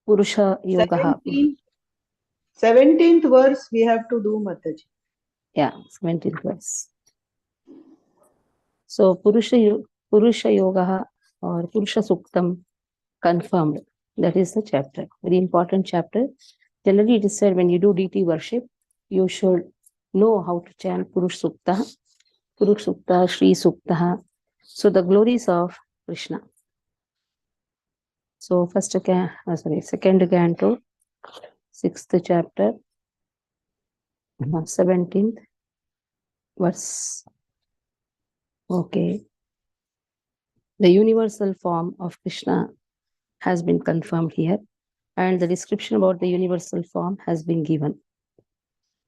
Purusha Yoga. 17th verse we have to do, Mataji. Yeah, 17th verse. So Purusha Yoga or Purusha Suktam confirmed. That is the chapter. Very important chapter. Generally, it is said when you do deity worship, you should know how to chant Purush Sukta, Shri Sukta. So the glories of Krishna. So second canto, 6th chapter, 17th verse. Okay. The universal form of Krishna has been confirmed here, and the description about the universal form has been given.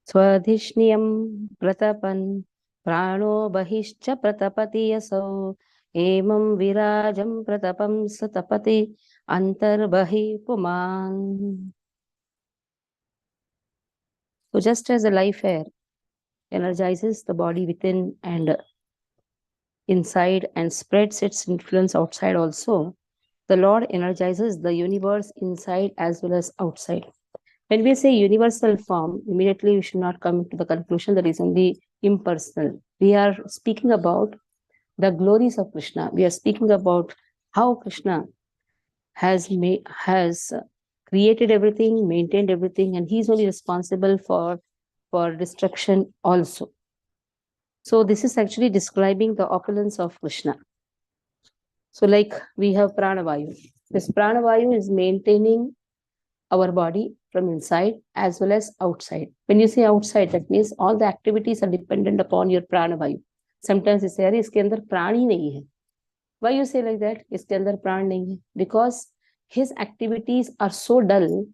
Swadhishniyam pratapan prano bahishcha pratapati yasau emam virajam pratapam satapati antarbahi puman. So just as the life air energizes the body within and inside and spreads its influence outside also, the Lord energizes the universe inside as well as outside. When we say universal form, immediately we should not come to the conclusion that is only impersonal. We are speaking about the glories of Krishna. We are speaking about how Krishna has created everything, maintained everything, and he is only responsible for destruction also. So this is actually describing the opulence of Krishna. So like we have Pranavayu. This Pranavayu is maintaining our body from inside as well as outside. When you say outside, that means all the activities are dependent upon your Pranavayu. Sometimes you say, "Arey, iske andar prani nahi hai." Why you say like that? Iske andar pran nahi hai. Because his activities are so dull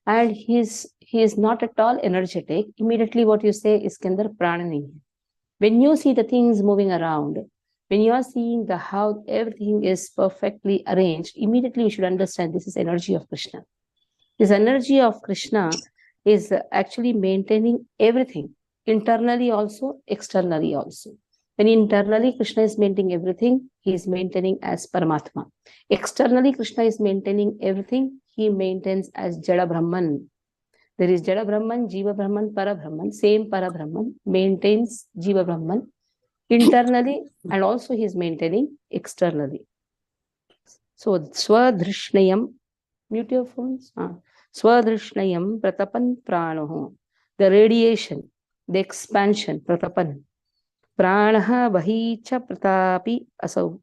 and he is not at all energetic. Immediately what you say, iske andar pran nahi hai. When you see the things moving around, when you are seeing how everything is perfectly arranged, immediately you should understand this is energy of Krishna. This energy of Krishna is actually maintaining everything, internally also, externally also. When internally Krishna is maintaining everything, he is maintaining as Paramatma. Externally Krishna is maintaining everything, he maintains as Jada Brahman. There is Jada Brahman, Jiva Brahman, Para Brahman. Same Para Brahman maintains Jiva Brahman internally and also he is maintaining externally. So Swadrishnayam, mute your phones. Swadrishnayam pratapan pranoho. The radiation, the expansion, pratapan. Pranaha bahicha pratapi asau.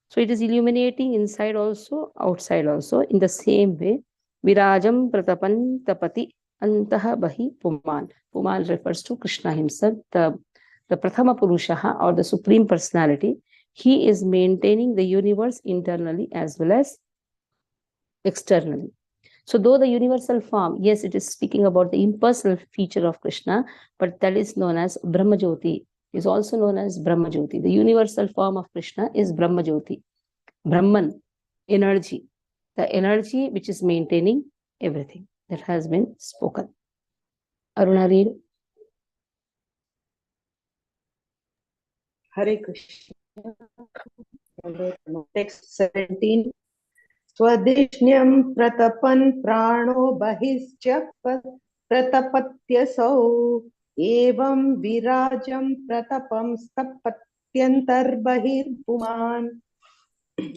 So it is illuminating inside also, outside also. In the same way, virajam pratapan tapati antaha bahi puman. Puman refers to Krishna himself, the Prathama Purusha or the Supreme Personality. He is maintaining the universe internally as well as externally. So though the universal form, yes, it is speaking about the impersonal feature of Krishna, but that is known as Brahmajyoti, is also known as Brahmajyoti. The universal form of Krishna is Brahmajyoti, Brahman, energy, the energy which is maintaining everything that has been spoken. Aruna, read. Hare Krishna. Text 17. Swadishnyam pratapan prano bahischa pratapatyasau evam virajam pratapam stapatyantar bahir puman.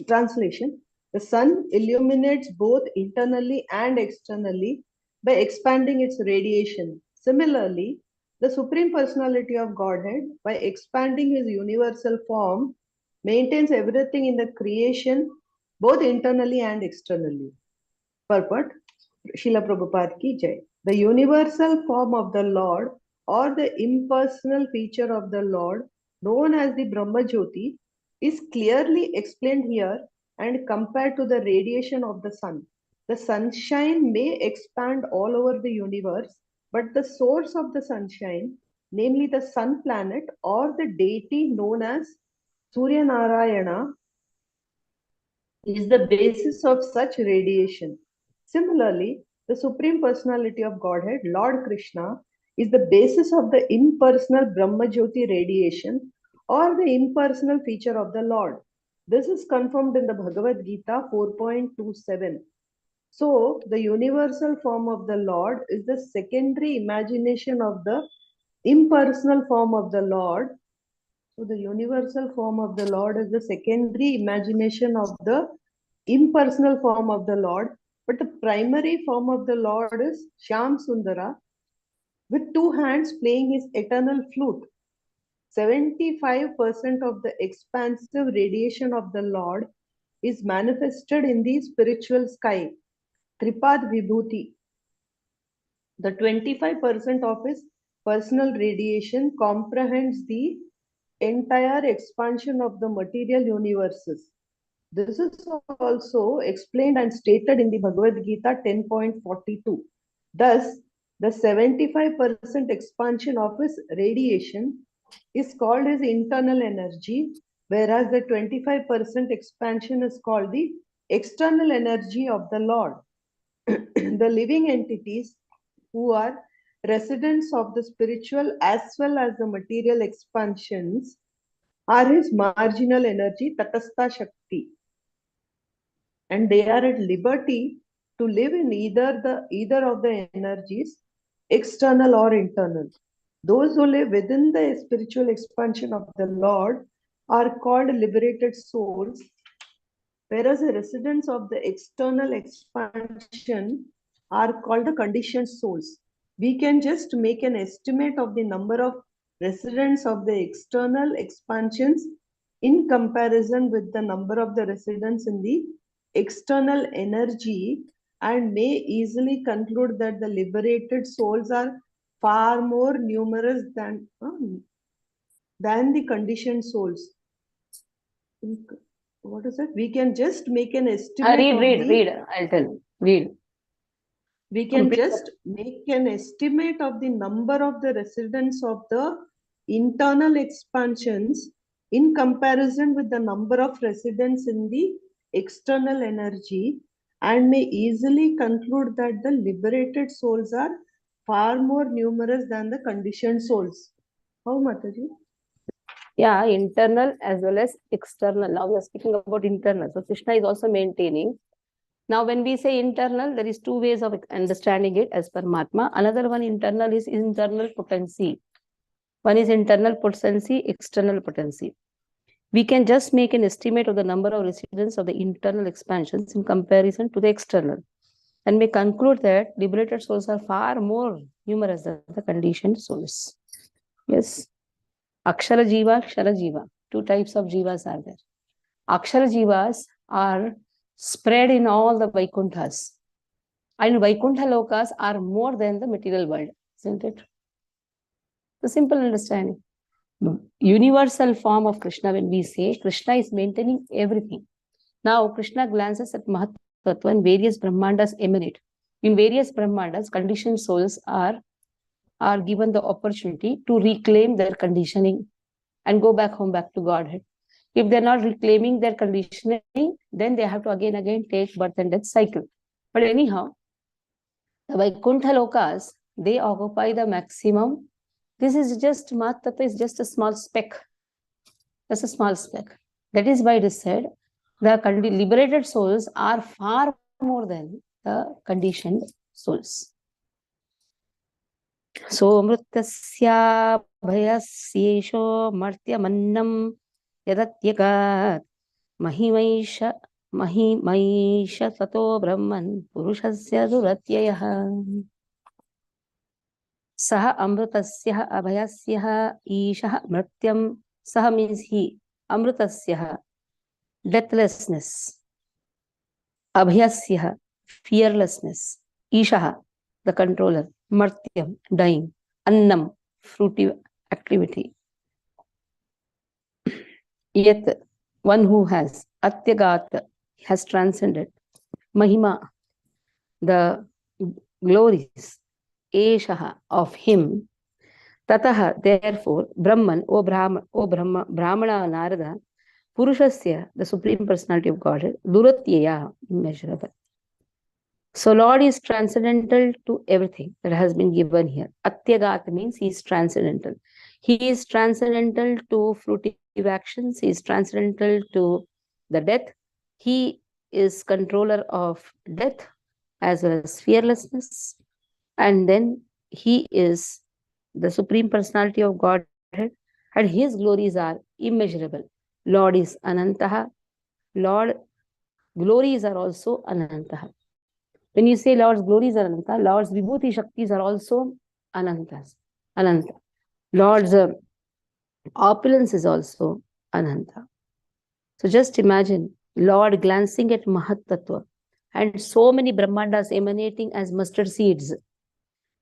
Translation. The sun illuminates both internally and externally by expanding its radiation. Similarly, the Supreme Personality of Godhead, by expanding his universal form, maintains everything in the creation, both internally and externally. Purport, Srila Prabhupada ki jai. The universal form of the Lord or the impersonal feature of the Lord, known as the Brahma Jyoti, is clearly explained here and compared to the radiation of the sun. The sunshine may expand all over the universe, but the source of the sunshine, namely the sun planet or the deity known as Surya Narayana, is the basis of such radiation. Similarly, the Supreme Personality of Godhead, Lord Krishna, is the basis of the impersonal Brahma Jyoti radiation or the impersonal feature of the Lord. This is confirmed in the Bhagavad Gita 4.27. So the universal form of the Lord is the secondary imagination of the impersonal form of the Lord. So the universal form of the Lord is the secondary imagination of the impersonal form of the Lord. But the primary form of the Lord is Shyam Sundara with two hands playing his eternal flute. 75% of the expansive radiation of the Lord is manifested in the spiritual sky, Tripad Vibhuti. The 25% of his personal radiation comprehends the entire expansion of the material universes. This is also explained and stated in the Bhagavad Gita 10.42. Thus, the 75% expansion of his radiation is called as internal energy, whereas the 25% expansion is called the external energy of the Lord. The living entities who are residents of the spiritual as well as the material expansions are his marginal energy, Tatastha Shakti, and they are at liberty to live in either of the energies, external or internal. Those who live within the spiritual expansion of the Lord are called liberated souls, whereas the residents of the external expansion are called the conditioned souls. We can just make an estimate of the number of residents of the external expansions in comparison with the number of the residents in the external energy, and may easily conclude that the liberated souls are far more numerous than the conditioned souls. What is it? We can just make an estimate. Read. I'll tell you. Read. We can just make an estimate of the number of the residents of the internal expansions in comparison with the number of residents in the external energy, and may easily conclude that the liberated souls are far more numerous than the conditioned souls. How, Mataji? Yeah, internal as well as external. Now we are speaking about internal. So Krishna is also maintaining. Now, when we say internal, there is two ways of understanding it as per Mahatma. Another one internal is internal potency. One is internal potency, external potency. We can just make an estimate of the number of residents of the internal expansions in comparison to the external, and may conclude that liberated souls are far more numerous than the conditioned souls. Yes. Akshara Jiva, Kshara Jiva. Two types of Jivas are there. Akshara Jivas are spread in all the Vaikunthas. And Vaikuntha Lokas are more than the material world, isn't it? The simple understanding. Universal form of Krishna, when we say Krishna is maintaining everything. Now, Krishna glances at Mahatattva and various Brahmandas emanate. In various Brahmandas, conditioned souls are given the opportunity to reclaim their conditioning and go back home, back to Godhead. If they're not reclaiming their conditioning, then they have to again take birth and death cycle. But anyhow, the Vaikuntha Lokas, they occupy the maximum. This is just, Mahatattva is just a small speck. That's a small speck. That is why it is said, the liberated souls are far more than the conditioned souls. So, Mrutasya bhayasyesho martyamannam yadatyagat mahimaisha tato brahman purushasya duratyayah. Saha amrutasya abhayasya isha mrityam. Saha means he. Amrutasya, deathlessness. Abhyasya, fearlessness. Isha, the controller. Martyam, dying. Annam, fruity activity. Yet, one who has. Atyagat, has transcended. Mahima, the glories. Eshaha, of him. Tataha, therefore, Brahman, Brahmana Narada, Purushasya, the Supreme Personality of Godhead, Duratyaya, immeasurable. So Lord is transcendental to everything that has been given here. Atyagat means he is transcendental. He is transcendental to fruitive actions. He is transcendental to the death. He is controller of death. as well as fearlessness. And then he is the Supreme Personality of Godhead, and his glories are immeasurable. Lord is Anantaha. Lord glories are also Anantaha. When you say Lord's glories are Ananta, Lord's Vibhuti Shaktis are also Anantas. Ananta. Lord's opulence is also Ananta. So just imagine Lord glancing at Mahat Tattva and so many Brahmandas emanating as mustard seeds.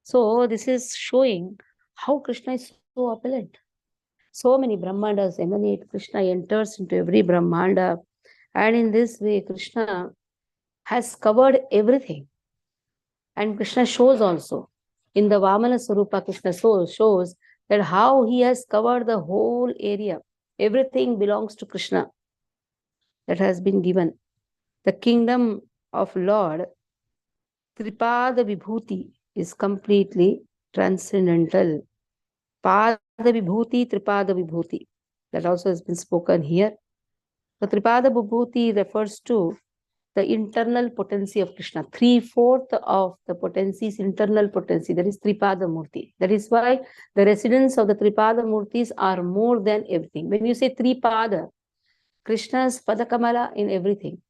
So this is showing how Krishna is so opulent. So many Brahmandas emanate, Krishna enters into every Brahmanda, and in this way, Krishna has covered everything. And Krishna shows also in the Vamana Swarupa, Krishna shows that how he has covered the whole area. Everything belongs to Krishna that has been given. The kingdom of Lord Tripada Vibhuti is completely transcendental. Pada Vibhuti, Tripada Vibhuti. That also has been spoken here. The Tripada Vibhuti refers to the internal potency of Krishna. 3/4 of the potency is internal potency. That is Tripada Murti. That is why the residents of the Tripada Murtis are more than everything. When you say Tripada, Krishna's Padakamala in everything.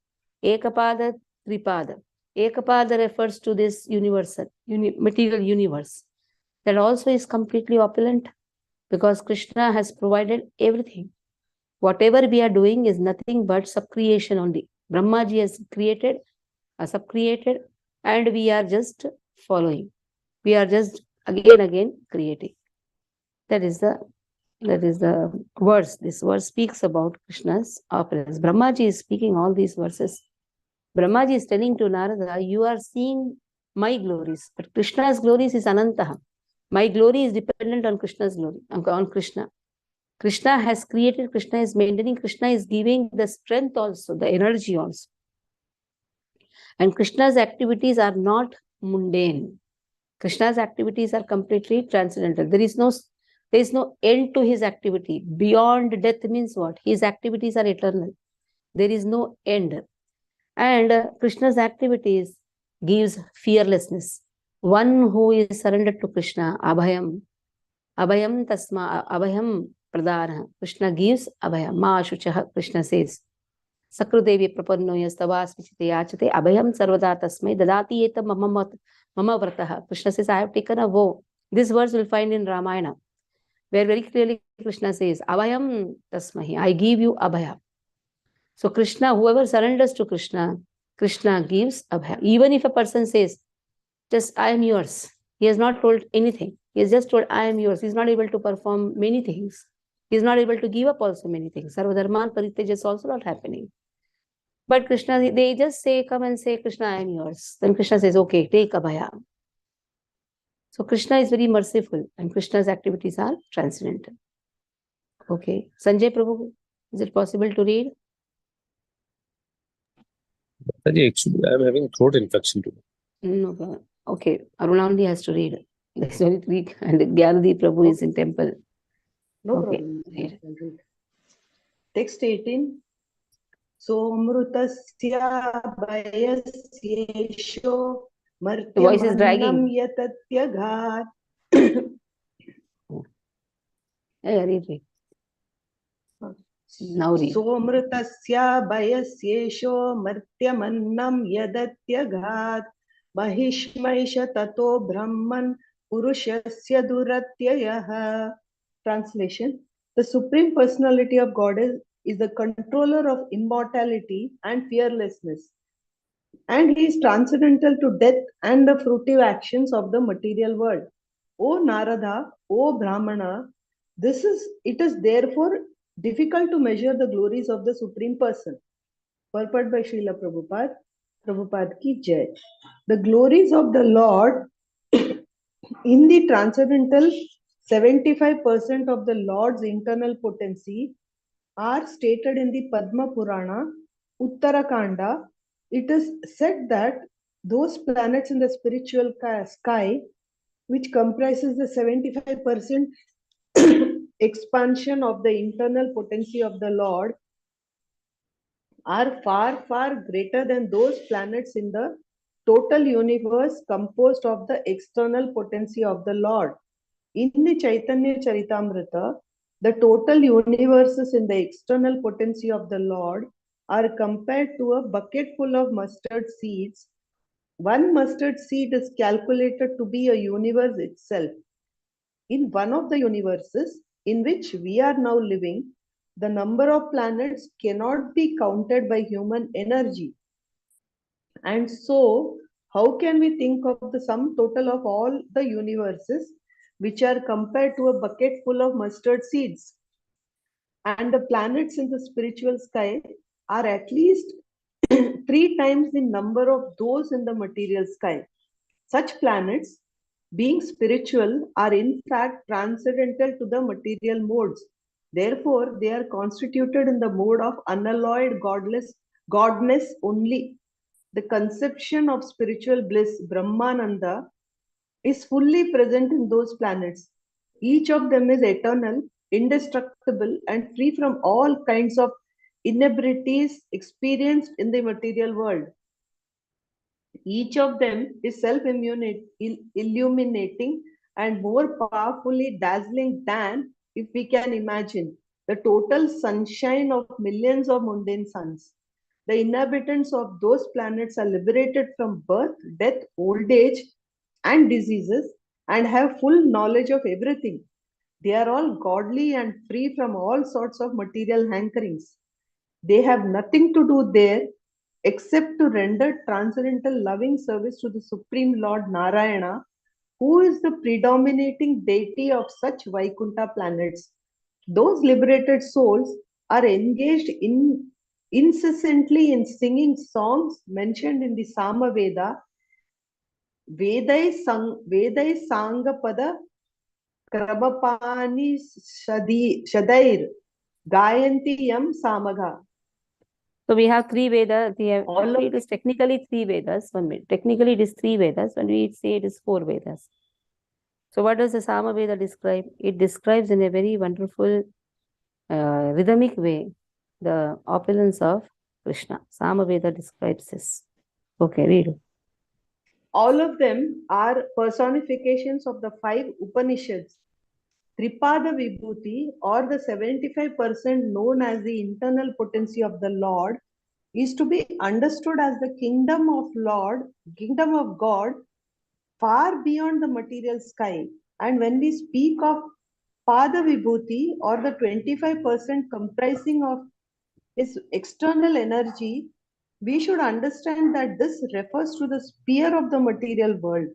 Ekapada, Tripada. Ekapada refers to this universal, material universe. That also is completely opulent because Krishna has provided everything. Whatever we are doing is nothing but subcreation only. Brahmaji has created, subcreated, and we are just following. We are just again creating. That is the verse. This verse speaks about Krishna's opulence. Brahmaji is speaking all these verses. Brahmaji is telling to Narada, you are seeing my glories, but Krishna's glories is Anantaha. My glory is dependent on Krishna's glory, on Krishna. Krishna has created, Krishna is maintaining, Krishna is giving the strength also, the energy also. And Krishna's activities are not mundane. Krishna's activities are completely transcendental. There is no end to his activity. Beyond death means what? His activities are eternal. There is no end. And Krishna's activities gives fearlessness. One who is surrendered to Krishna, Abhayam Abhayam Pradana. Krishna gives Abhayam. Ma Ashuchaha, Krishna says. Sakrudevi prapanno yastavasvichite yachate Abhayam Sarvada Tasmai Dadati Eta Mama Vrataha. Krishna says, I have taken a vow. This verse we'll find in Ramayana, where very clearly Krishna says, Abhayam Tasmahi, I give you Abhaya. So Krishna, whoever surrenders to Krishna, Krishna gives Abhaya. Even if a person says, just I am yours, he has not told anything. He has just told, I am yours. He is not able to perform many things. He is not able to give up also many things. Sarvadharman Paritej is also not happening. But Krishna, they just say, come and say, Krishna, I am yours. Then Krishna says, okay, take Abhaya. So Krishna is very merciful and Krishna's activities are transcendental. Okay. Sanjay Prabhu, is it possible to read? Actually, I am having throat infection today. No problem. Okay. Aruna only has to read. That's only three. And Gyaladi Prabhu is in temple. No Okay. problem. Read. I'll read. Text 18. Somrutasya vayasyesho The voice is martyamannam dragging. yatatyagat. Yeah, read. Now read. Somrutasya vayasyesho martyamannam yadatyagat. Mahishmaisha tato brahman purushasya duratyayah. Translation. The Supreme Personality of God is the controller of immortality and fearlessness. And he is transcendental to death and the fruitive actions of the material world. O Narada, O Brahmana, it is therefore difficult to measure the glories of the Supreme Person. Purport by Srila Prabhupada. Prabhupada ki jai. The glories of the Lord in the transcendental 75% of the Lord's internal potency are stated in the Padma Purana, Uttarakanda. It is said that those planets in the spiritual sky, which comprises the 75% expansion of the internal potency of the Lord, are far, far greater than those planets in the total universe composed of the external potency of the Lord. In the Chaitanya Charitamrita, the total universes in the external potency of the Lord are compared to a bucket full of mustard seeds. One mustard seed is calculated to be a universe itself. In one of the universes in which we are now living, the number of planets cannot be counted by human energy. And so, how can we think of the sum total of all the universes which are compared to a bucket full of mustard seeds? And the planets in the spiritual sky are at least 3 times the number of those in the material sky. Such planets, being spiritual, are in fact transcendental to the material modes. Therefore, they are constituted in the mode of unalloyed godness only. The conception of spiritual bliss, Brahmananda, is fully present in those planets. Each of them is eternal, indestructible, and free from all kinds of inebrities experienced in the material world. Each of them is self-illuminating and more powerfully dazzling than, if we can imagine, the total sunshine of millions of mundane suns. The inhabitants of those planets are liberated from birth, death, old age, and diseases and have full knowledge of everything. They are all godly and free from all sorts of material hankerings. They have nothing to do there except to render transcendental loving service to the Supreme Lord Narayana, who is the predominating deity of such Vaikuntha planets. Those liberated souls are engaged incessantly in singing songs mentioned in the Sama Veda, Vedai Sangapada Krabapani Shadair Gayanti Yam Samaga. So we have 3 Vedas. All It is technically 3 Vedas. Technically it is 3 Vedas. When we say it is 4 Vedas. So what does the Sama Veda describe? It describes in a very wonderful rhythmic way the opulence of Krishna. Sama Veda describes this. Okay, read. All of them are personifications of the 5 Upanishads. Tripada Vibhuti, or the 75% known as the internal potency of the Lord, is to be understood as the kingdom of God, far beyond the material sky. And when we speak of Pada Vibhuti, or the 25% comprising of his external energy, we should understand that this refers to the sphere of the material world.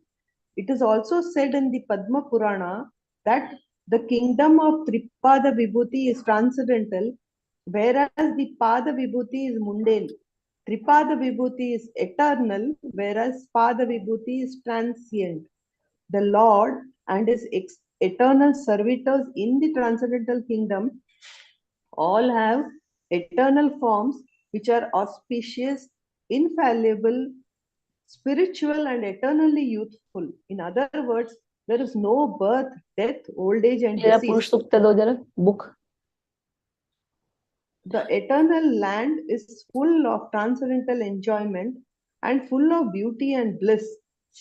It is also said in the Padma Purana that the kingdom of Tripada Vibhuti is transcendental, whereas the Pada Vibhuti is mundane. Tripada Vibhuti is eternal, whereas Pada Vibhuti is transient. The Lord and his eternal servitors in the transcendental kingdom all have eternal forms which are auspicious, infallible, spiritual, and eternally youthful. In other words, there is no birth, death, old age, and disease. Book. The eternal land is full of transcendental enjoyment and full of beauty and bliss.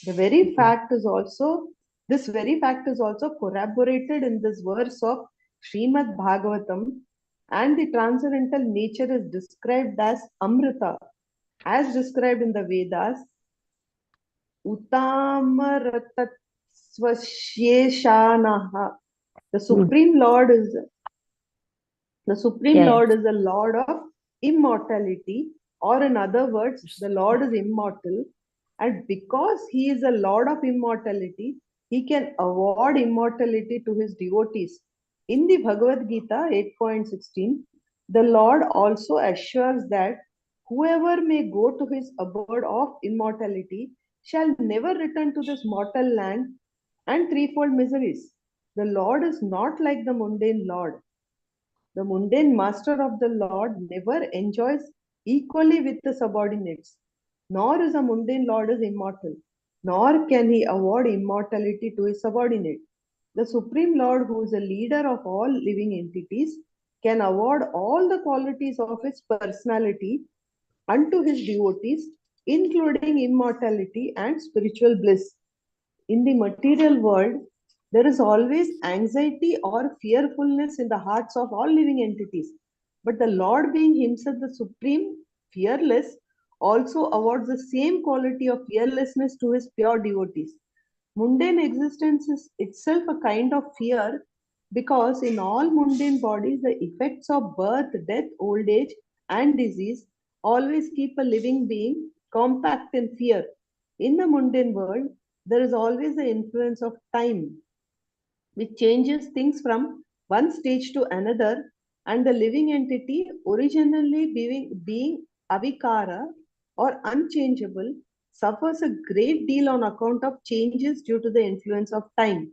This very fact is also corroborated in this verse of Srimad Bhagavatam, and the transcendental nature is described as Amrita, as described in the Vedas. Utamaratasvasheshanaha. The Supreme Lord is the Lord of immortality, or in other words, the Lord is immortal, and because he is a Lord of immortality, he can award immortality to his devotees. In the Bhagavad Gita 8.16, the Lord also assures that whoever may go to his abode of immortality shall never return to this mortal land and threefold miseries. The Lord is not like the mundane Lord. The mundane master of the Lord never enjoys equally with the subordinates, nor is a mundane Lord is immortal, nor can he award immortality to his subordinate. The Supreme Lord, who is a leader of all living entities, can award all the qualities of his personality unto his devotees including immortality and spiritual bliss. In the material world, there is always anxiety or fearfulness in the hearts of all living entities. But the Lord, being Himself the Supreme, fearless, also awards the same quality of fearlessness to His pure devotees. Mundane existence is itself a kind of fear because in all mundane bodies, the effects of birth, death, old age, and disease always keep a living being compact in fear. In the mundane world, there is always the influence of time, which changes things from one stage to another, and the living entity, originally being avikara or unchangeable, suffers a great deal on account of changes due to the influence of time.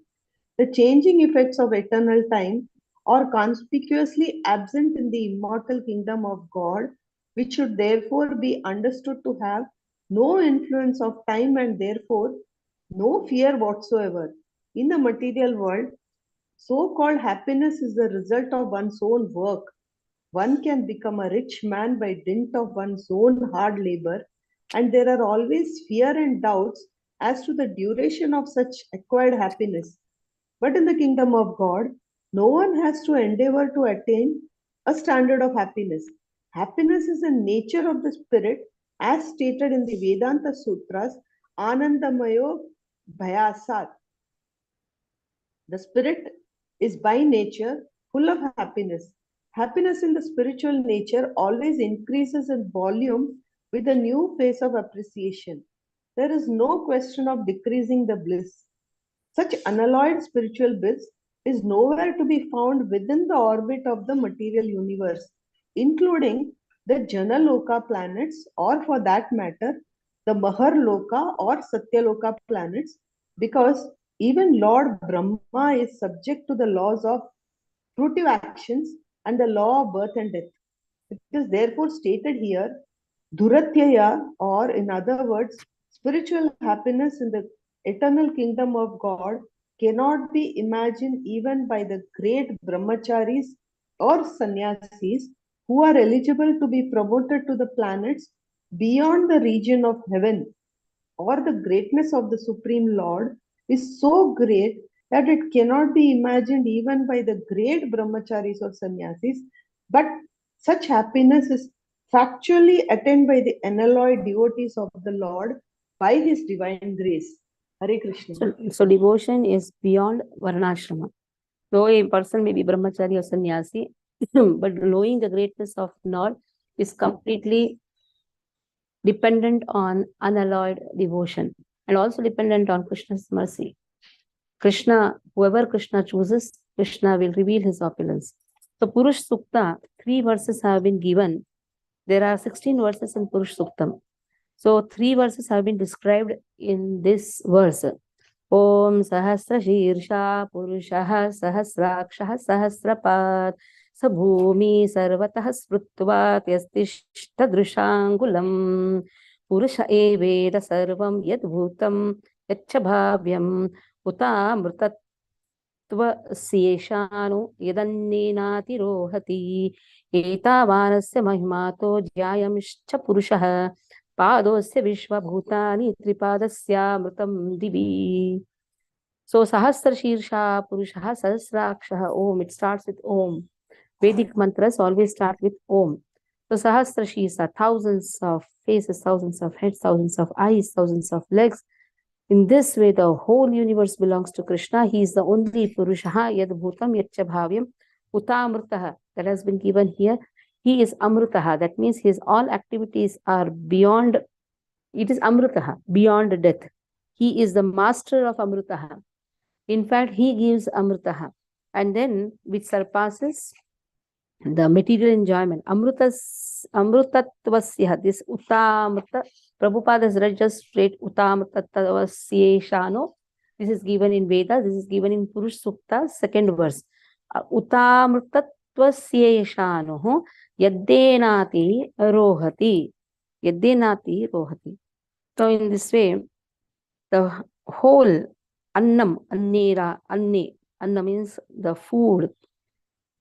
The changing effects of eternal time are conspicuously absent in the immortal kingdom of God, which should therefore be understood to have no influence of time and therefore no fear whatsoever. In the material world, so called happiness is the result of one's own work. One can become a rich man by dint of one's own hard labor, and there are always fear and doubts as to the duration of such acquired happiness. But in the kingdom of God, no one has to endeavor to attain a standard of happiness. Happiness is the nature of the spirit, as stated in the Vedanta Sutras, Anandamayo Bhayasat. The spirit is by nature full of happiness. Happiness in the spiritual nature always increases in volume with a new phase of appreciation. There is no question of decreasing the bliss. Such unalloyed spiritual bliss is nowhere to be found within the orbit of the material universe, including the Janaloka planets, or for that matter, the Maharloka or Satyaloka planets, because even Lord Brahma is subject to the laws of fruitive actions and the law of birth and death. It is therefore stated here, Dhuratyaya, or in other words, spiritual happiness in the eternal kingdom of God cannot be imagined even by the great brahmacharis or sannyasis who are eligible to be promoted to the planets beyond the region of heaven, or the greatness of the Supreme Lord is so great that it cannot be imagined even by the great brahmacharis or sannyasis, but such happiness is factually attained by the unalloyed devotees of the Lord by His divine grace. Hare Krishna. So devotion is beyond varnashrama. Though a person may be brahmachari or sannyasi, but knowing the greatness of Lord is completely dependent on unalloyed devotion and also dependent on Krishna's mercy. Whoever Krishna chooses, Krishna will reveal his opulence. So Purush Sukta, 3 verses have been given. There are 16 verses in Purush Suktam. So 3 verses have been described in this verse. Om Sahasra Shirsha Purushaha Sahasrakshaha Sahasrapat Sabhumi Sarvatah Sprutvat Yastishhtadrishangulam Purusha Eveda Sarvam Yadbhutam Yachabhavyam Utamrtatva Yadannenati Rohati Etavanasya Mahimato Jyayamishcha Purushaha Padosya Vishwabhutani Tripadasya Mritam Divi. So Sahasra Shirsha Purushaha Sahasrakshaha Om. It starts with Om. Vedic mantras always start with Om. So Sahasra Shirsha, thousands of faces, thousands of heads, thousands of eyes, thousands of legs. In this way, the whole universe belongs to Krishna. He is the only Purushaha Yad Bhutam Yachabhavyam Utamrtaha. That has been given here. He is Amrutaha. That means his all activities are beyond, it is Amrutaha, beyond death. He is the master of Amrutaha. In fact, he gives Amrutaha. And then, which surpasses the material enjoyment. Amrutatvasya, this Utamrta, Prabhupada has read just straight Utamrtatvasya. This is given in Vedas. This is given in Purush Sukta, 2nd verse. Utamrtatvasya Yaddenati rohati. Yaddenati rohati. So in this way, the whole annam, annera, anna means the food.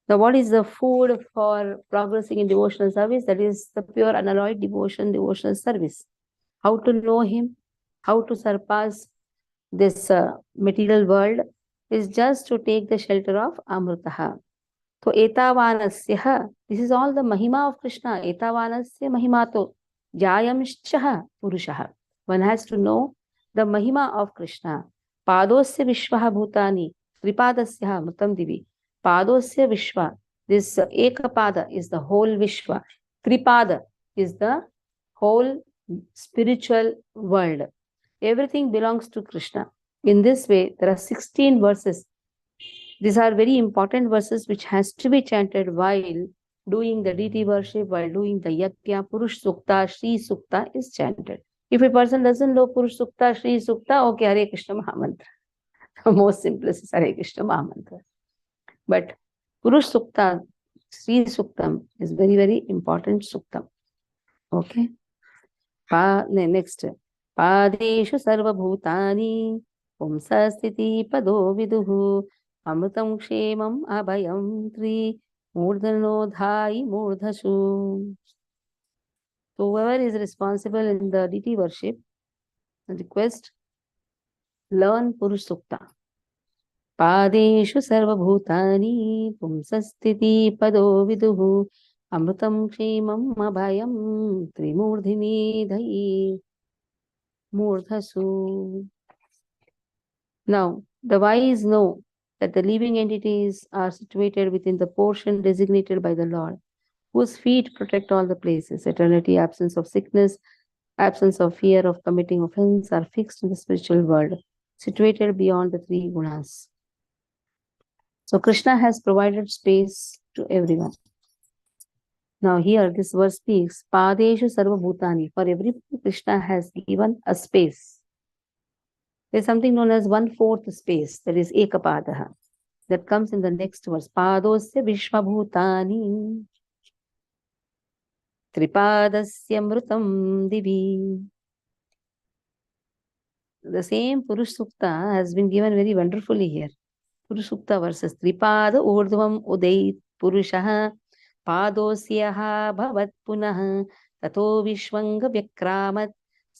Now, what is the food for progressing in devotional service? That is the pure unalloyed devotional service. how to know him, how to surpass this material world, is just to take the shelter of Amritaha. So etavanasya, this is all the mahima of Krishna. Etavanasya mahimato jayamshcha purushaha. One has to know the mahima of Krishna. Padosya vishvaha bhutani tripadasya mritam divi. Padosya vishva, this ekapada is the whole vishva. Tripada is the whole spiritual world. Everything belongs to Krishna. In this way, there are 16 verses. These are very important verses which has to be chanted while doing the deity worship, while doing the yajna. Purush Sukta, Shri Sukta is chanted. If a person doesn't know Purush Sukta, Shri Sukta, okay, Hare Krishna Mahamantra. The most simplest is Hare Krishna Mahamantra. But Purush Sukta, Shri Suktam is very, very important Suktam. Okay. Next. Padeshu Sarva Bhutani Pumsasthiti Pado Viduhu Amrutam Kshemam Abhayam Tri Murdhanodhai Murdhashu. So whoever is responsible in the deity worship, I request, learn Purush Sukta. Padeshu Sarva Bhutani Pumsasthiti Pado Viduhu Amrutam Kshemam Abhayam Trimurdhini Dhai Murdhasu. Now, the wise know that the living entities are situated within the portion designated by the Lord, whose feet protect all the places. Eternity, absence of sickness, absence of fear of committing offense are fixed in the spiritual world, situated beyond the three gunas. So Krishna has provided space to everyone. Now here this verse speaks, Padeshu Sarva Bhutani. For everyone, Krishna has given a space. There is something known as 1/4 space, that is Ekapadaha. That comes in the next verse. Padosya Vishwabhutani Tripadasya Mrutam Divi. The same Purush Sukta has been given very wonderfully here. Purush Sukta verses Tripada Urdhvam Udait Purushaha Padosyaha Bhavat Punaha Tato Vishwanga Vyakramat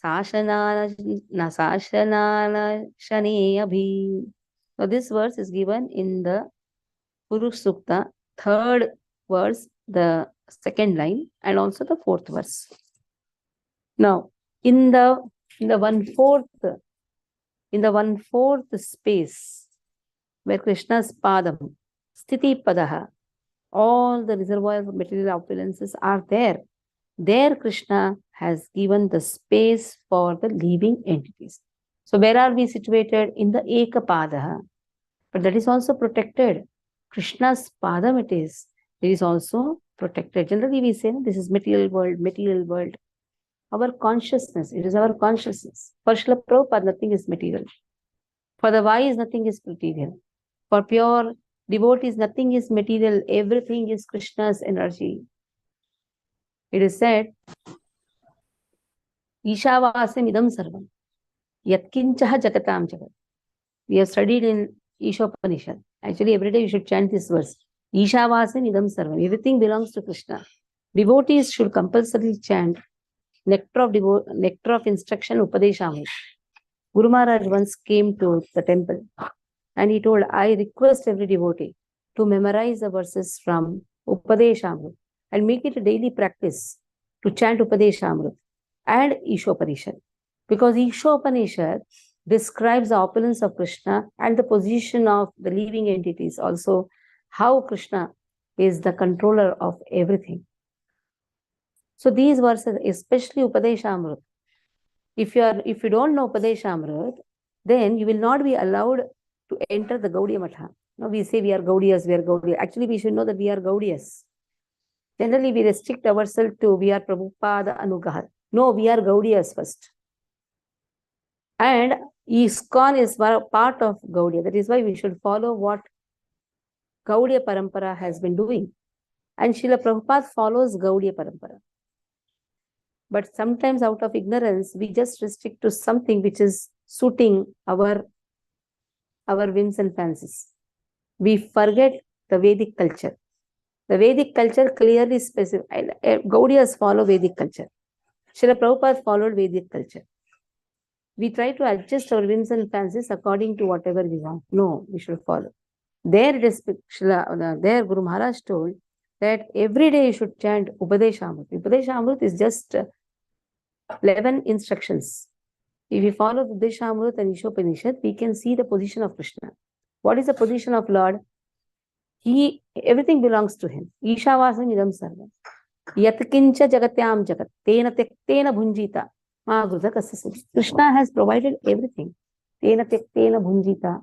Sashanana Shane Abhi. So this verse is given in the Purush Sukta, 3rd verse, the 2nd line, and also the 4th verse. Now, in the 1/4 space where Krishna's padam, sthiti padaha, all the reservoir of material opulences are there. There Krishna has given the space for the living entities. So where are we situated? In the Ekapadaha. But that is also protected. Krishna's padam it is. It is also protected. Generally we say this is material world. Our consciousness, it is our consciousness. For Srila Prabhupada, nothing is material. For the wise, nothing is material. For pure devotees, nothing is material. Everything is Krishna's energy. It is said, Ishavasam idam sarvam, yatkinchaha jagatam jagat. We have studied in Ishopanishad. Actually, every day you should chant this verse. Ishavasam idam sarvam. Everything belongs to Krishna. Devotees should compulsorily chant nectar of instruction, Upadeshamrita. Guru Maharaj once came to the temple and he told, I request every devotee to memorize the verses from Upadeshamrita and make it a daily practice to chant Upadeshamrita and Ishopanishad. Because Ishopanishad describes the opulence of Krishna and the position of the living entities, also how Krishna is the controller of everything. So these verses, especially Upadeshamrita, if you don't know Upadeshamrita, then you will not be allowed to enter the Gaudiya Matha. Now we say we are Gaudiyas. Actually, we should know that we are Gaudiyas. Generally, we restrict ourselves to we are Prabhupada Anugaha. No, we are Gaudiyas first. And ISKCON is part of Gaudiya. That is why we should follow what Gaudiya Parampara has been doing. And Srila Prabhupada follows Gaudiya Parampara. But sometimes out of ignorance, we just restrict to something which is suiting our whims and fancies. We forget the Vedic culture. The Vedic culture clearly specifies. Gaudiyas follow Vedic culture. Srila Prabhupada followed Vedic culture. We try to adjust our whims and fancies according to whatever we want. No, we should follow. There it is, there Guru Maharaj told that every day you should chant Upadeshamrut. Upadeshamrut is just 11 instructions. If we follow Upadeshamrut and Ishopanishad, we can see the position of Krishna. What is the position of Lord? Everything belongs to him. Ishavasam idam sarvam. Yatkincha jagatyam jagat. Tena tektena bhunjita. Krishna has provided everything. Tena tektena bhunjita.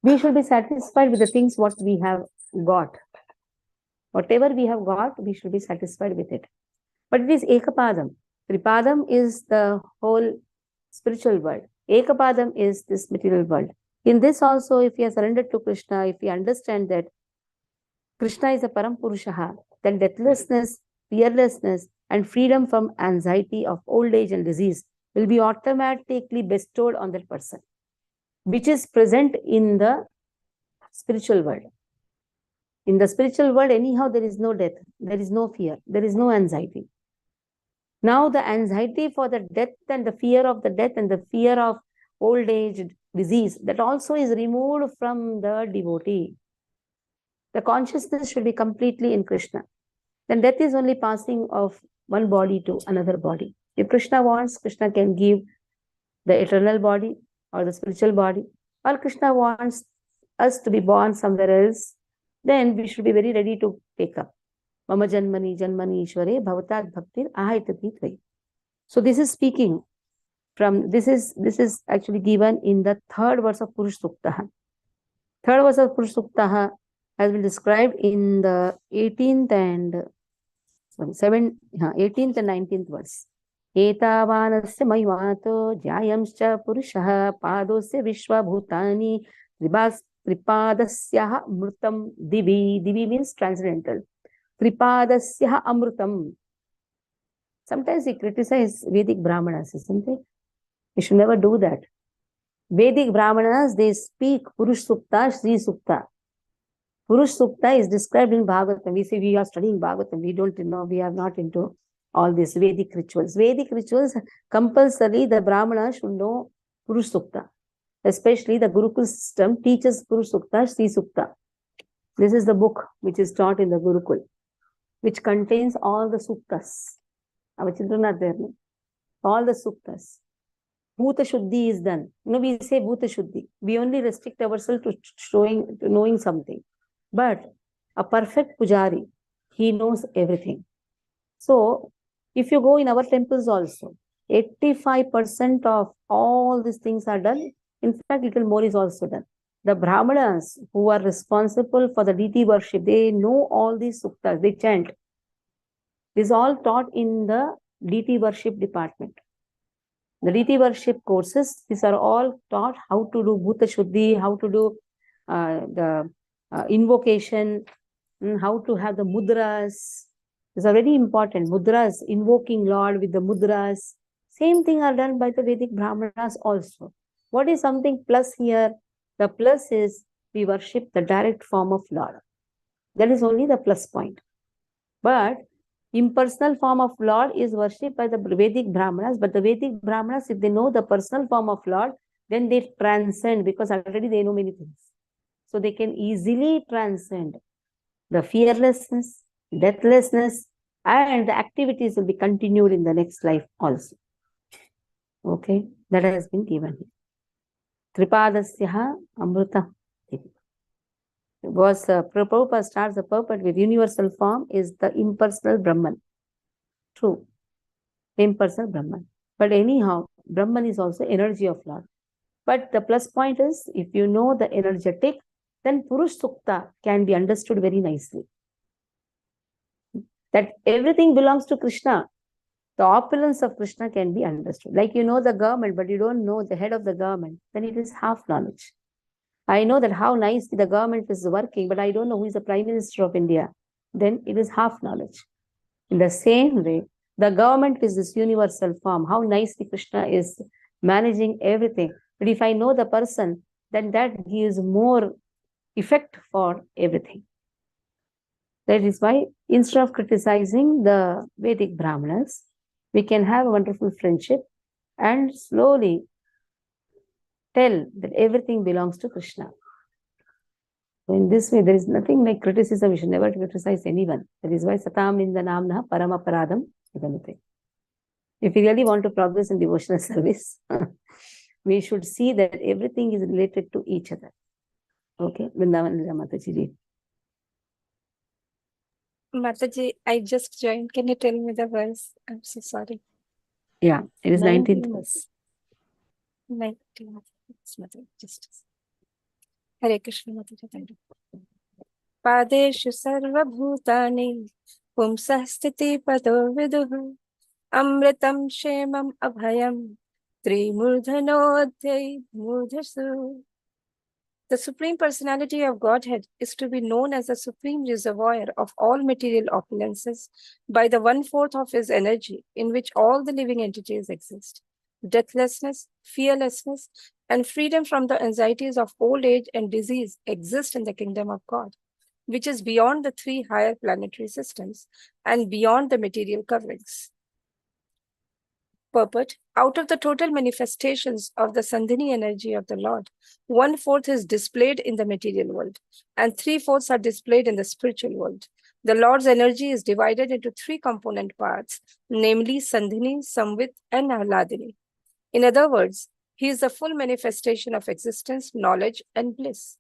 We should be satisfied with the things what we have got. Whatever we have got, we should be satisfied with it. But it is Ekapadam. Tripadam is the whole spiritual world. Ekapadam is this material world. In this also, if we are surrendered to Krishna, if we understand that Krishna is a Param Purushaha, then deathlessness, fearlessness, and freedom from anxiety of old age and disease will be automatically bestowed on that person, which is present in the spiritual world. In the spiritual world, anyhow, there is no death, there is no fear, there is no anxiety. Now, the anxiety for the death and the fear of the death and the fear of old age, disease, that also is removed from the devotee. The consciousness should be completely in Krishna. Then death is only passing of one body to another body. If Krishna wants, Krishna can give the eternal body or the spiritual body. Or Krishna wants us to be born somewhere else, then we should be very ready to take up. Mama janmani janmani ishware bhavatat bhaktir ahaitati tvai. So this is speaking from, this is actually given in the third verse of Purush Suktaha. Third verse of Purush Suktaha has been described in the 18th and 19th verse. Etavanasya mayvato jayamscha purushaha padosya vishwa bhutani tripadasya amrutam divi. Divi means transcendental. Tripadasya amrutam. Sometimes we criticize Vedic Brahmanas, isn't it? We should never do that. Vedic Brahmanas, they speak Purush Sukta, Sri Sukta. Purush Sukta is described in Bhagavatam. We say we are studying Bhagavatam. We don't know, we are not into all these Vedic rituals. Vedic rituals, compulsorily the Brahmana should know Purush Sukta. Especially the Gurukul system teaches Purush Sukta, Sri Sukta. This is the book which is taught in the Gurukul, which contains all the Suktas. Our children are there. No? All the Suktas. Bhuta Shuddhi is done. We say Bhuta Shuddhi. We only restrict ourselves to knowing something. But a perfect Pujari, he knows everything. So, if you go in our temples also, 85% of all these things are done. In fact, little more is also done. The Brahmanas who are responsible for the deity worship, they know all these suktas, they chant. This is all taught in the deity worship department. The deity worship courses, these are all taught how to do Bhuta Shuddhi, how to do the invocation, how to have the mudras. These are very important. Mudras, invoking Lord with the mudras. Same thing are done by the Vedic Brahmanas also. What is something plus here? The plus is we worship the direct form of Lord. That is only the plus point. But impersonal form of Lord is worshipped by the Vedic Brahmanas. But the Vedic Brahmanas, if they know the personal form of Lord, then they transcend because already they know many things. So they can easily transcend the fearlessness, deathlessness, and the activities will be continued in the next life also. Okay, that has been given here. Tripadasya amruta. Was Prabhupada starts the purport with universal form is the impersonal Brahman. True, impersonal Brahman. But anyhow, Brahman is also energy of Lord. But the plus point is, if you know the energetic, then Purush Sukta can be understood very nicely. That everything belongs to Krishna. The opulence of Krishna can be understood. Like you know the government, but you don't know the head of the government, then it is half knowledge. I know that how nicely the government is working, but I don't know who is the Prime Minister of India. Then it is half knowledge. In the same way, the government is this universal form, how nicely Krishna is managing everything. But if I know the person, then that gives more effect for everything. That is why, instead of criticizing the Vedic Brahmanas, we can have a wonderful friendship and slowly tell that everything belongs to Krishna. So in this way, there is nothing like criticism. We should never criticize anyone. That is why Satam Nindanamna Parama Paradam Idanute. If we really want to progress in devotional service, we should see that everything is related to each other. Okay, Vrindavan Mataji. Mataji, I just joined. Can you tell me the verse? I'm so sorry. Yeah, it is 19th verse. 19th. Mataji, just Hare Krishna Mataji. Thank you. Padeshu sarva bhutani pumsah sthiti pado viduh amritam shemam abhayam trimurdhanodhyay mudhasu. The Supreme Personality of Godhead is to be known as the supreme reservoir of all material opulences by the 1/4 of his energy in which all the living entities exist. Deathlessness, fearlessness, and freedom from the anxieties of old age and disease exist in the kingdom of God, which is beyond the 3 higher planetary systems and beyond the material coverings. Purport: out of the total manifestations of the Sandhini energy of the Lord, 1/4 is displayed in the material world, and 3/4 are displayed in the spiritual world. The Lord's energy is divided into 3 component parts, namely Sandhini, Samvit, and Ahladini. In other words, he is the full manifestation of existence, knowledge, and bliss.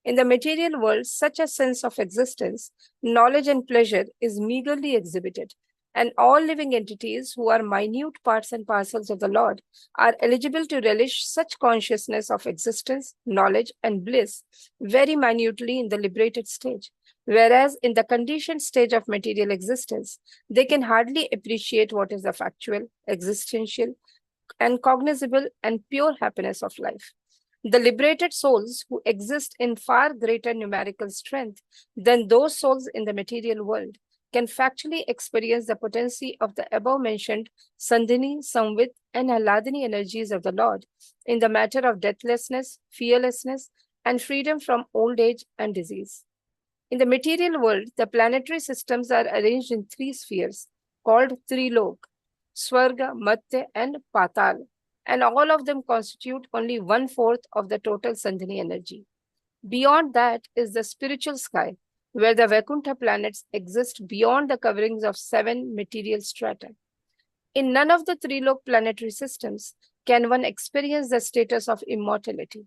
In the material world, such a sense of existence, knowledge, and pleasure is meagerly exhibited, and all living entities who are minute parts and parcels of the Lord are eligible to relish such consciousness of existence, knowledge, and bliss very minutely in the liberated stage, whereas in the conditioned stage of material existence, they can hardly appreciate what is the factual, existential, and cognizable and pure happiness of life. The liberated souls who exist in far greater numerical strength than those souls in the material world can factually experience the potency of the above-mentioned Sandhini, Samvit, and Ahladini energies of the Lord in the matter of deathlessness, fearlessness, and freedom from old age and disease. In the material world, the planetary systems are arranged in 3 spheres called Trilok, Swarga, Matya, and Patal, and all of them constitute only 1/4 of the total Sandhini energy. Beyond that is the spiritual sky, where the Vaikuntha planets exist beyond the coverings of 7 material strata. In none of the Trilok planetary systems can one experience the status of immortality,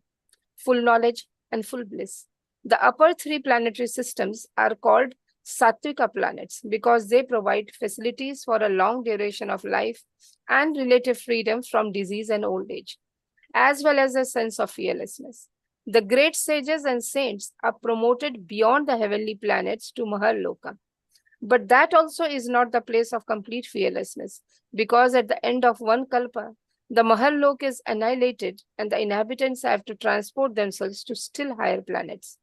full knowledge, and full bliss. The upper 3 planetary systems are called Sattvika planets because they provide facilities for a long duration of life and relative freedom from disease and old age, as well as a sense of fearlessness. The great sages and saints are promoted beyond the heavenly planets to Maharloka. But that also is not the place of complete fearlessness, because at the end of one kalpa, the Maharloka is annihilated and the inhabitants have to transport themselves to still higher planets.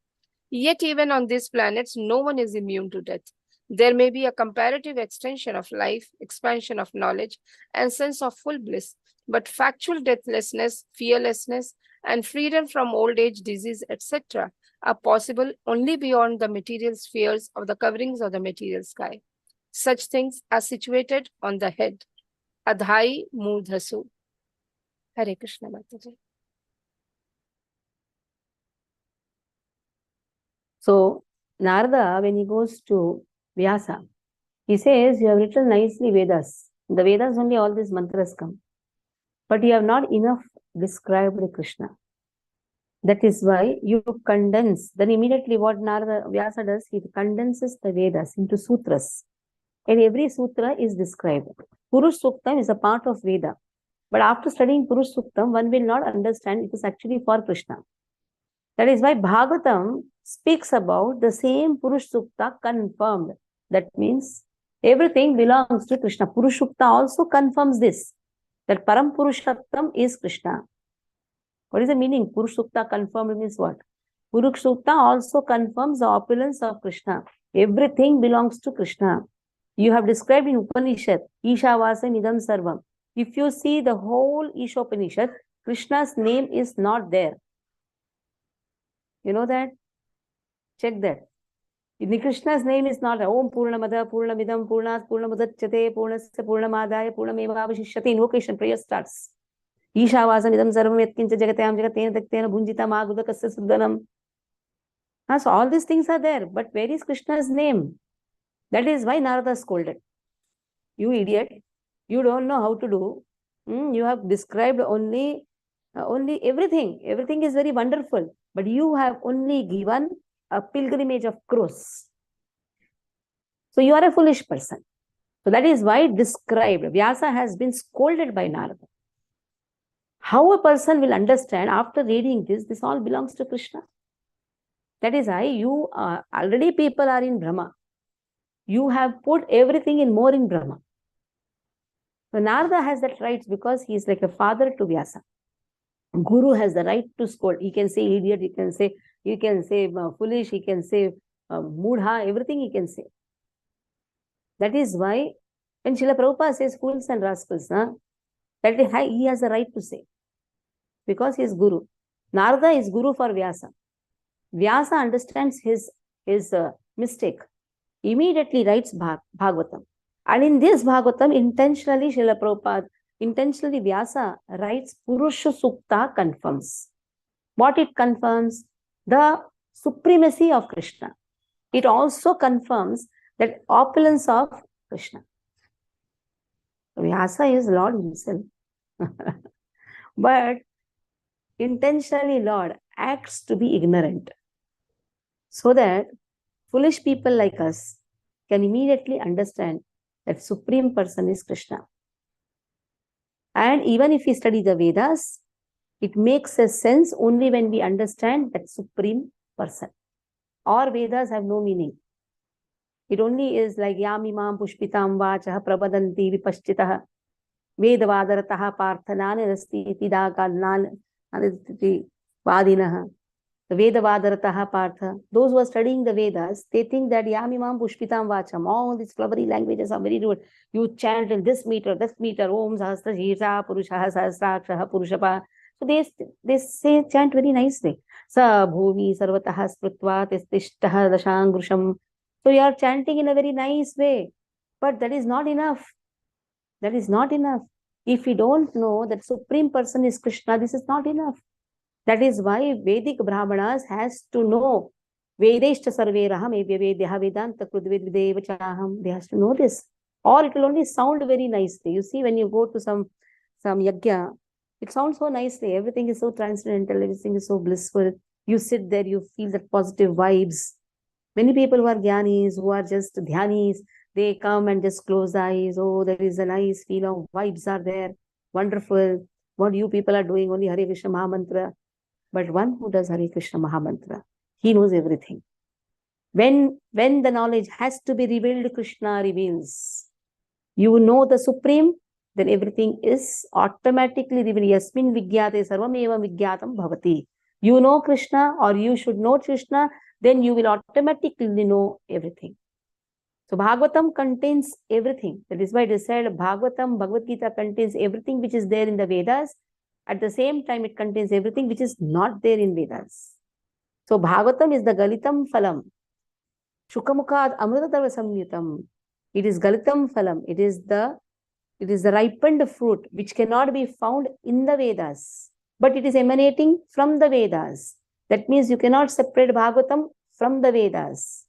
Yet even on these planets, no one is immune to death. There may be a comparative extension of life, expansion of knowledge, and sense of full bliss, but factual deathlessness, fearlessness, and freedom from old age, disease, etc. are possible only beyond the material spheres of the coverings of the material sky. Such things are situated on the head, Adhai Murdhasu. Hare Krishna Mataji. So Narada, when he goes to Vyasa, he says, you have written nicely Vedas. In the Vedas only all these mantras come. But you have not enough described Krishna. That is why you condense. Then immediately what Narada Vyasa does, he condenses the Vedas into sutras. And every sutra is described. Purush Suktam is a part of Veda. But after studying Purush Suktam, one will not understand it is actually for Krishna. That is why Bhagavatam speaks about the same Purush Sukta confirmed. That means everything belongs to Krishna. Purush Sukta also confirms this, that Param Purushattam is Krishna. What is the meaning? Purush Sukta confirmed means what? Purush Sukta also confirms the opulence of Krishna. Everything belongs to Krishna. You have described in Upanishad, Ishavasam Idam Sarvam. If you see the whole Ishopanishad, Krishna's name is not there. You know that? Check that. In Krishna's name is not Om Purnamada, Purnamidam, Purnat, Purnamudachyate, Purnasya, Purnamadaya, Purnamevavashishyate. Invocation, prayer starts. Ishavasam idam sarvam yatkincha jagatayam jagatena daktena bhunjita magudakasya suddhanam. So all these things are there, but where is Krishna's name? That is why Narada scolded. You idiot, you don't know how to do. You have described only everything. Everything is very wonderful, but you have only given a pilgrimage of crows. So you are a foolish person. So that is why described. Vyasa has been scolded by Narada. How a person will understand after reading this all belongs to Krishna. That is why you are already people are in Brahma. You have put everything in more in Brahma. So Narada has that right because he is like a father to Vyasa. Guru has the right to scold. He can say idiot, he can say foolish, he can say mudha, everything he can say. That is why when Srila Prabhupada says fools and rascals, that is he has the right to say. Because he is Guru. Narada is Guru for Vyasa. Vyasa understands his mistake. Immediately writes Bhagavatam. And in this Bhagavatam, intentionally Srila Prabhupada, intentionally Vyasa writes Purusha Sukta confirms. What it confirms? The supremacy of Krishna. It also confirms that opulence of Krishna. Vyasa is Lord himself. But intentionally Lord acts to be ignorant, so that foolish people like us can immediately understand that Supreme Person is Krishna. And even if we study the Vedas, it makes a sense only when we understand that Supreme Person. Or Vedas have no meaning. It only is like Yamimam Pushpitam Vachaha Prabadanti Vipaschitaha Vedavadarataha Parthanani Rasti Tidakanan Vadinaha. The Vedavadarataha Partha. Those who are studying the Vedas, they think that Yamimam Pushpitam Vacham, all these flowery languages are very good. You chant in this meter, Om Sahasra Shirsa Purushaha Sahasrakshaha Purushapa. So they say chant very nicely. Sa Bhumi Sarvataha Sprutva Testishtaha Dashangrusham. So you are chanting in a very nice way. But that is not enough. That is not enough. If we don't know that Supreme Person is Krishna, this is not enough. That is why Vedic Brahmanas has to know Vedeshta Sarveraham Evyavedyaha Vedanta Krudvidvideva Chaham. They has to know this. Or it will only sound very nicely. You see, when you go to some yajna, it sounds so nicely. Everything is so transcendental, everything is so blissful. You sit there, you feel that positive vibes. Many people who are jnanis, who are just dhyanis, they come and just close the eyes. Oh, there is a nice feel of vibes are there. Wonderful. What you people are doing, only Hare Krishna Mahamantra. But one who does Hare Krishna Mahamantra, he knows everything. When the knowledge has to be revealed, Krishna reveals. You know the Supreme, then everything is automatically revealed. Yasmin Vigyate Sarvam Eva Vigyatam Bhavati. You know Krishna, or you should know Krishna, then you will automatically know everything. So Bhagavatam contains everything. That is why it is said Bhagavatam, Bhagavad Gita contains everything which is there in the Vedas. At the same time, it contains everything which is not there in Vedas. So Bhagavatam is the Galitam Phalam. Shukamukad Amritadarva Samyutam. It is Galitam Phalam. It is the ripened fruit which cannot be found in the Vedas. But it is emanating from the Vedas. That means you cannot separate Bhagavatam from the Vedas.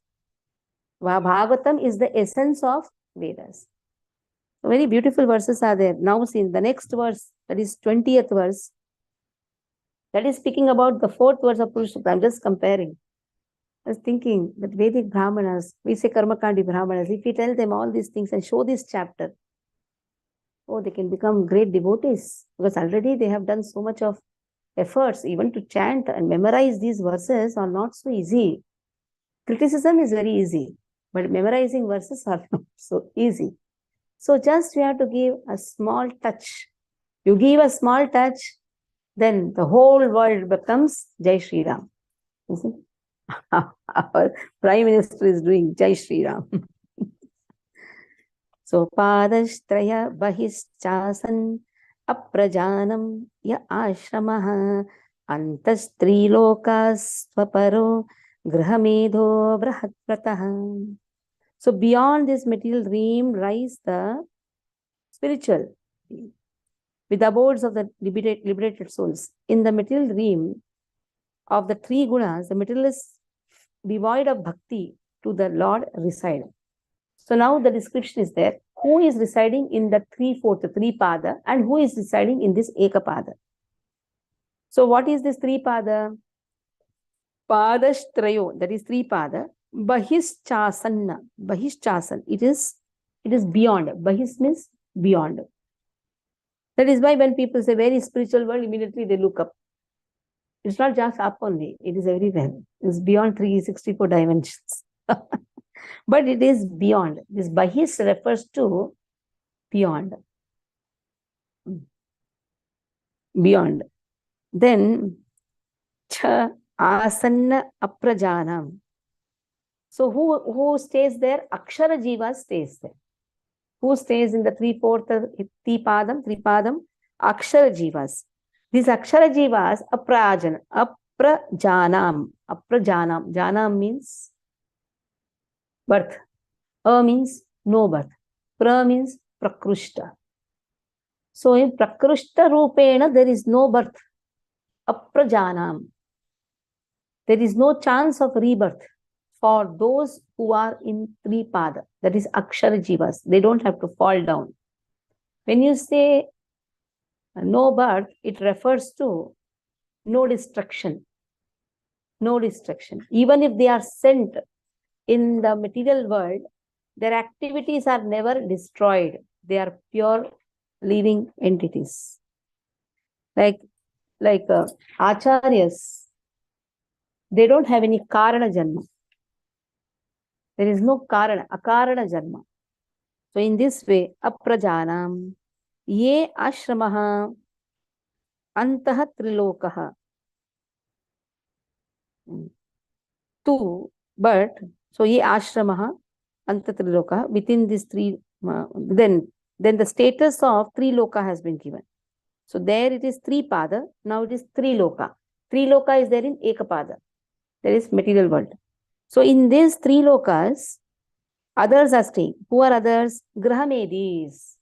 Bhagavatam is the essence of Vedas. So very beautiful verses are there. Now see the next verse, that is 20th verse. That is speaking about the 4th verse of Purusha. I'm just comparing. I was thinking that Vedic Brahmanas, we say Karmakandi Brahmanas, if we tell them all these things and show this chapter, oh, they can become great devotees. Because already they have done so much of efforts, even to chant and memorize these verses are not so easy. Criticism is very easy, but memorizing verses are not so easy. So just you have to give a small touch. You give a small touch, then the whole world becomes Jai Shri Ram. Our Prime Minister is doing Jai Shri Ram. So Padashtraya Bahishchasan Aprajanam Ya Ashramaha Antastrilokas Svaparo Grahamedho Brahatprataha. So beyond this material realm rise the spiritual with the abodes of the liberated souls. In the material realm of the three gunas, the material is devoid of bhakti to the Lord reside. So now the description is there. Who is residing in the three pada, and who is residing in this ekapada? So what is this three pada? Padashtrayo, that is three pada. Bahishchasanna, bahishchasan. It is beyond. Bahis means beyond. That is why when people say very spiritual world, immediately they look up. It's not just up only, it is everywhere. It's beyond 364 dimensions. But it is beyond. This bahis refers to beyond. Beyond. Then, cha asanna aprajanam. So who stays there? Akshara Jiva stays there. Who stays in the tripadam? Akshara Jivas. These Akshara Jivas, aprajanam. Janam means birth. A means no birth. Pra means prakrushta. So in prakrushta rupena, there is no birth. Aprajanam. There is no chance of rebirth for those who are in tripada. That is Akshara Jivas. They don't have to fall down. When you say no birth, it refers to no destruction. No destruction. Even if they are sent in the material world, their activities are never destroyed. They are pure living entities. Like Acharyas, they don't have any Karana Janma. There is no Karana, Akarana Janma. So in this way, Aprajanam, Ye Ashramaha, Antaha Trilokaha. But so Ye Ashramaha, Antaha Trilokaha, within these three, then the status of Triloka has been given. So there it is three pada, now it is Triloka. Triloka is there in Ekapada. There is material world. So in these three lokas, others are staying. Who are others? Grahamedis.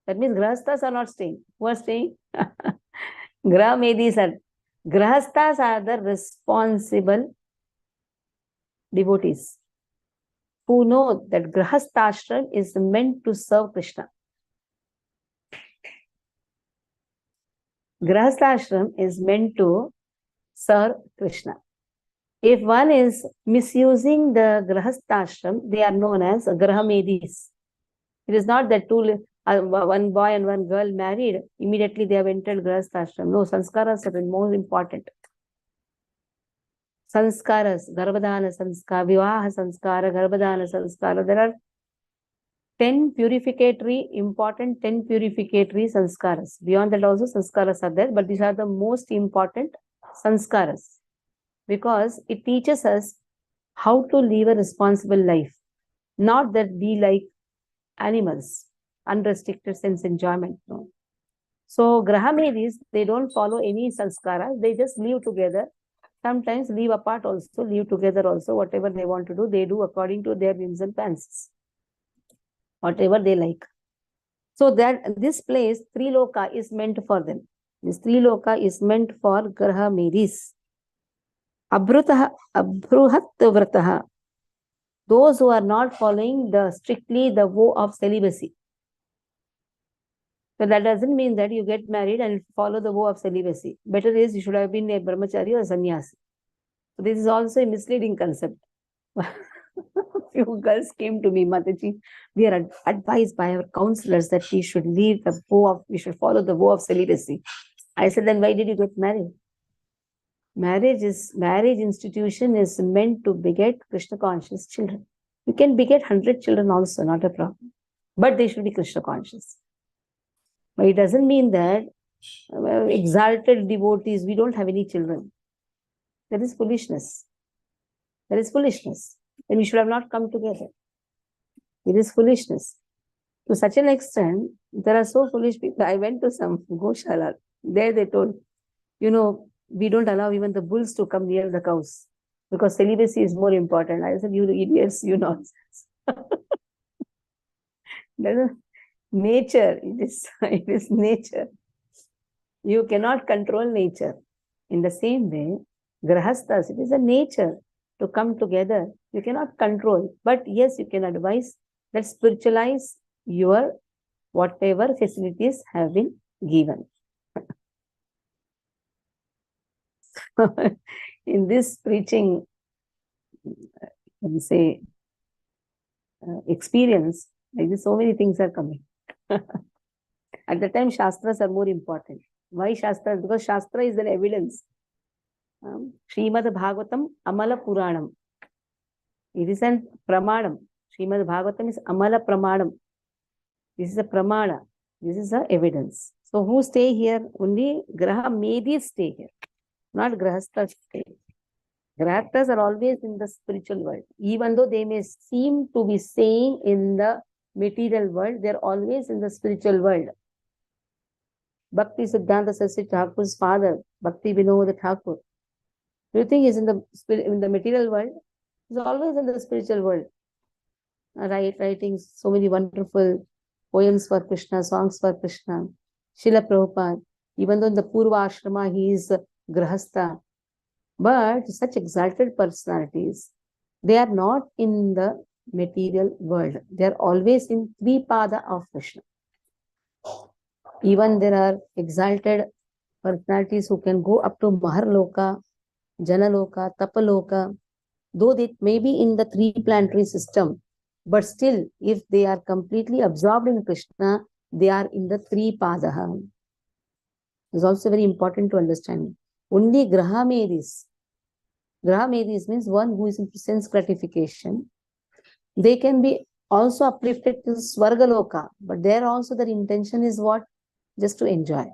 That means Grahasthas are not staying. Who are staying? Grahamedis are. Grahasthas are the responsible devotees who know that Grahasthashram is meant to serve Krishna. Grahasthashram is meant to serve Krishna. If one is misusing the Grahasthashram, they are known as Grahamedis. It is not that one boy and one girl married, immediately they have entered Grahasthashram. No, sanskaras are the most important. Sanskaras, Garbhadana Sanskara, Vivaha Sanskara, Garbhadana Sanskara. There are 10 purificatory sanskaras. Beyond that also sanskaras are there, but these are the most important sanskaras. Because it teaches us how to live a responsible life. Not that be like animals, unrestricted sense enjoyment. No. So Grahamedis, they don't follow any sanskara. They just live together. Sometimes live apart also, live together also. Whatever they want to do, they do according to their whims and fancies. Whatever they like. So that this place, Triloka, is meant for them. This Triloka is meant for Grahamedis. Abruhat Vrataha. Those who are not following strictly the vow of celibacy. So that doesn't mean that you get married and follow the vow of celibacy. Better is you should have been a brahmachari or a sannyasi. So this is also a misleading concept. Few girls came to me, Mataji, we are advised by our counselors that we should we should follow the vow of celibacy. I said, then why did you get married? Marriage institution is meant to beget Krishna conscious children. You can beget 100 children also, not a problem. But they should be Krishna conscious. But it doesn't mean that exalted devotees, we don't have any children. That is foolishness. That is foolishness. Then we should have not come together. It is foolishness. To such an extent, there are so foolish people. I went to some Goshala. There they told, we don't allow even the bulls to come near the cows. because celibacy is more important. I said, you idiots, you nonsense. Nature, it is nature. You cannot control nature. In the same way, grahasthas, it is a nature to come together. You cannot control, but yes, you can advise that spiritualize your whatever facilities have been given. In this preaching, say, experience, like this, so many things are coming. At the time, Shastras are more important. Why Shastras? Because Shastra is an evidence. Srimad Bhagavatam Amala Puranam. It is an Pramanam. Srimad Bhagavatam is Amala Pramanam. This is a Pramana. This is a evidence. So who stay here? Only Graha Medis stay here, not Grahasthas stay. Grahasthas are always in the spiritual world. Even though they may seem to be staying in the material world, they are always in the spiritual world. Bhakti Siddhanta Saraswati Thakur's father, Bhakti Vinod Thakur, do you think he's in the material world? He's always in the spiritual world. Writing so many wonderful poems for Krishna, songs for Krishna. Srila Prabhupada, even though in the Purva Ashrama he is Grahastha, but such exalted personalities, they are not in the material world. They are always in Tripada of Krishna. Even there are exalted personalities who can go up to Maharloka, Janaloka, Tapaloka, though they may be in the three planetary system, but still, if they are completely absorbed in Krishna, they are in the three padaha. It's also very important to understand. Only Grahamedis means one who is into sense gratification. They can be also uplifted to Swargaloka, but there also their intention is what? Just to enjoy.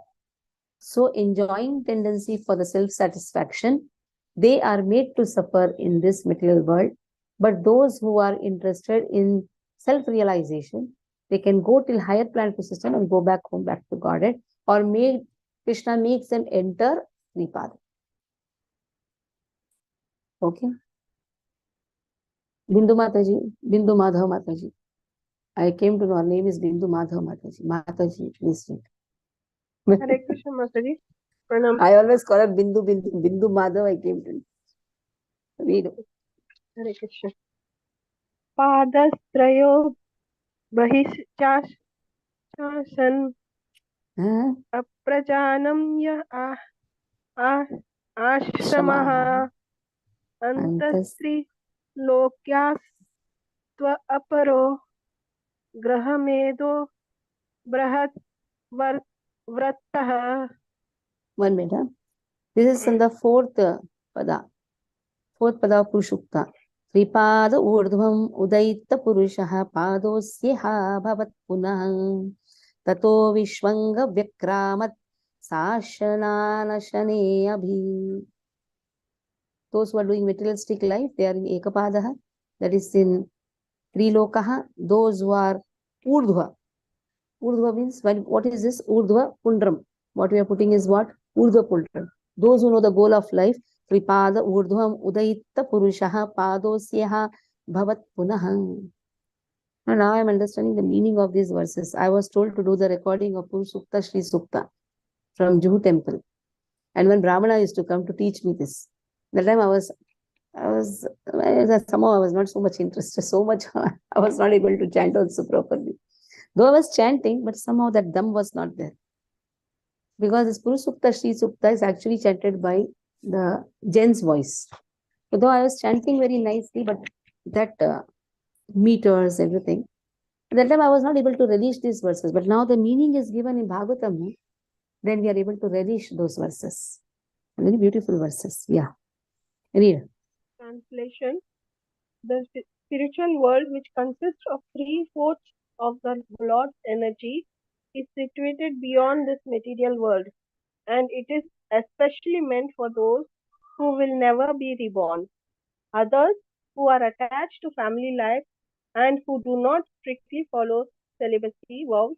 So enjoying tendency for the self-satisfaction, they are made to suffer in this material world. But those who are interested in self-realization, they can go till higher planetary system and go back home, back to Godhead, or Krishna makes them enter Tripada. Okay? Bindu Mataji, Bindu Madhav Mataji. I came to know her name is Bindu Madhav Mataji. Mataji, please read. Hare Krishna Mataji. Pranam. I always call her Bindu Madhav. I came to read. Hare Krishna. Padastrayo Bahischasan Aprajanam ya Ashramaha Antastri Lokyas Tva Aparo Grahamedo Brahat Vrattaha. 1 minute. This is in the fourth pada. Fourth pada of Purushukta. Tripada urdhvam udaita purushaha padosyaha bhavat punah tato vishwanga vyakramat sashanana shane abhi. Those who are doing materialistic life, they are in ekapadaha, that is in trilokaha. Those who are urdhva. Urdhva means, what is this? Urdhva pundram. What we are putting is what? Urdhva pundram. Those who know the goal of life, Tripada urdhvam udaita purushaha padosyaha bhavat punaha. Now I am understanding the meaning of these verses. I was told to do the recording of Purushukta Shri Sukta from Juhu temple. And when Brahmana used to come to teach me this, that time somehow I was not so much interested, so much I was not able to chant also properly. Though I was chanting, but somehow that dam was not there. Because this Purushukta Shri Sukta is actually chanted by the gent's voice. Though I was chanting very nicely, but that meters, everything, at that time I was not able to relish these verses. But now the meaning is given in Bhagavatam, then we are able to relish those verses. Very beautiful verses. Yeah. Read. Translation. The spiritual world, which consists of 3/4 of the Lord's energy, is situated beyond this material world, and it is especially meant for those who will never be reborn. Others who are attached to family life and who do not strictly follow celibacy vows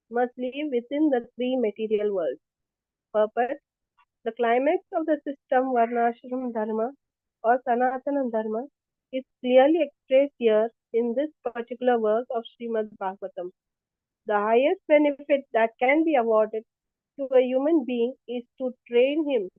must live within the 3 material worlds. Purpose. The climax of the system Varnashram Dharma or Sanatana Dharma is clearly expressed here in this particular verse of Srimad Bhagavatam. The highest benefit that can be awarded to a human being is to train him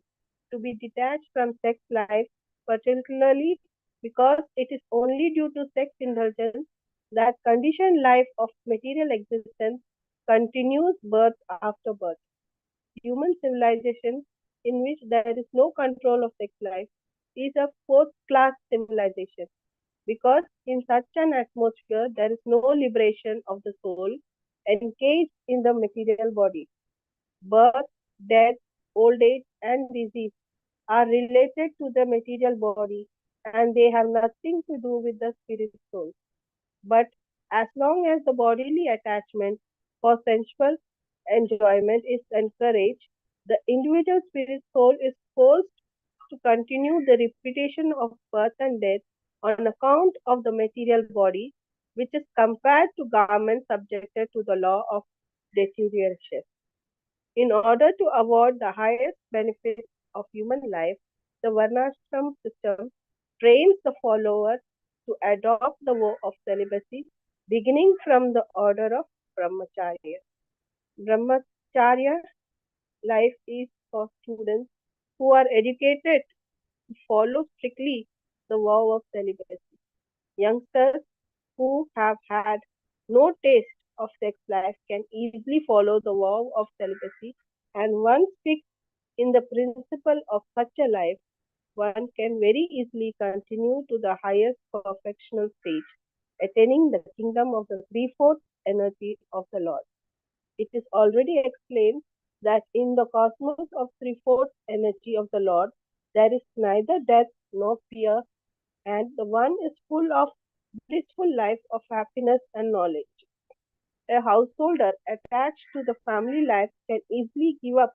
to be detached from sex life, particularly because it is only due to sex indulgence that conditioned life of material existence continues birth after birth. Human civilization, in which there is no control of sex life, is a fourth class civilization because in such an atmosphere there is no liberation of the soul encaged in the material body. Birth, death, old age, and disease are related to the material body and they have nothing to do with the spirit soul. But as long as the bodily attachment for sensual enjoyment is encouraged, the individual spirit soul is forced to continue the repetition of birth and death on account of the material body, which is compared to garments subjected to the law of deterioration. In order to award the highest benefits of human life, the Varnashram system trains the follower to adopt the vow of celibacy, beginning from the order of Brahmacharya. Brahmacharya life is for students who are educated to follow strictly the vow of celibacy. Youngsters who have had no taste of sex life can easily follow the vow of celibacy, and once fixed in the principle of such a life, one can very easily continue to the highest perfectional stage, attaining the kingdom of the threefold energy of the Lord. It is already explained that in the cosmos of threefold energy of the Lord, there is neither death nor fear, and the one is full of blissful life of happiness and knowledge. A householder attached to the family life can easily give up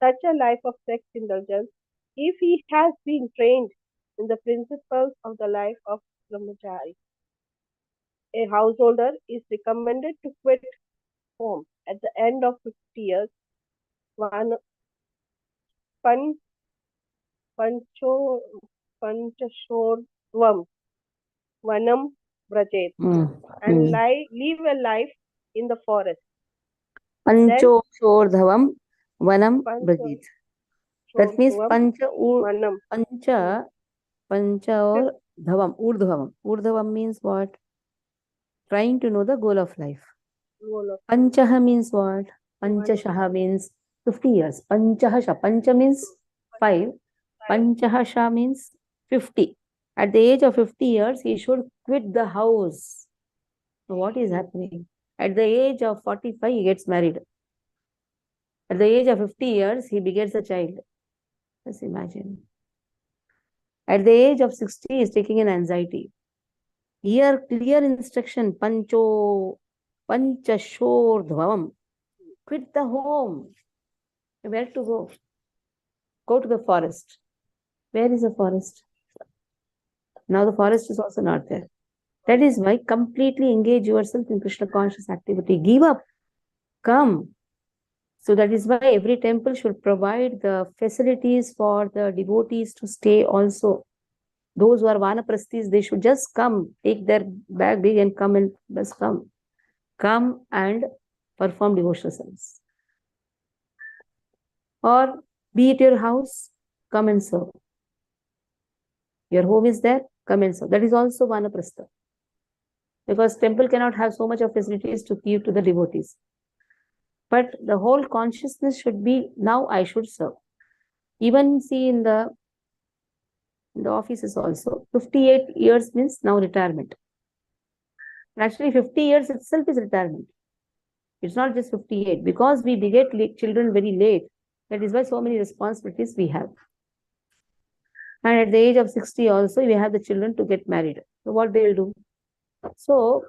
such a life of sex indulgence if he has been trained in the principles of the life of Brahmachari. A householder is recommended to quit home at the end of 50 years. One pan, pancho, panchashorvam vanam brajet and live a life in the forest. Panchoshordhavam vanam brajit. That means Vanam. pancha or dhavam, urdhavam. Urdhavam means what? Trying to know the goal of life. Panchaha means what? Panchashaha means 50 years. Panchahasha. Pancha means 5. Panchahasha means 50. At the age of 50 years, he should quit the house. So what is happening? At the age of 45, he gets married. At the age of 50 years, he begets a child. Just imagine. At the age of 60, he is taking an anxiety. Here, clear instruction, panchashordhavam. Quit the home. Where to go? Go to the forest. Where is the forest? Now the forest is also not there. That is why completely engage yourself in Krishna conscious activity. Give up. Come. So that is why every temple should provide the facilities for the devotees to stay also. Those who are vanaprasthis, they should just come, take their bag and come and just come. Come and perform devotional service. Or be it your house, come and serve. Your home is there, come and serve. That is also vanaprastha. Because temple cannot have so much of facilities to give to the devotees. But the whole consciousness should be, now I should serve. Even see in the offices also, 58 years means now retirement. Actually, 50 years itself is retirement. It's not just 58. Because we beget children very late, that is why so many responsibilities we have. And at the age of 60 also, we have the children to get married. So what they will do? So,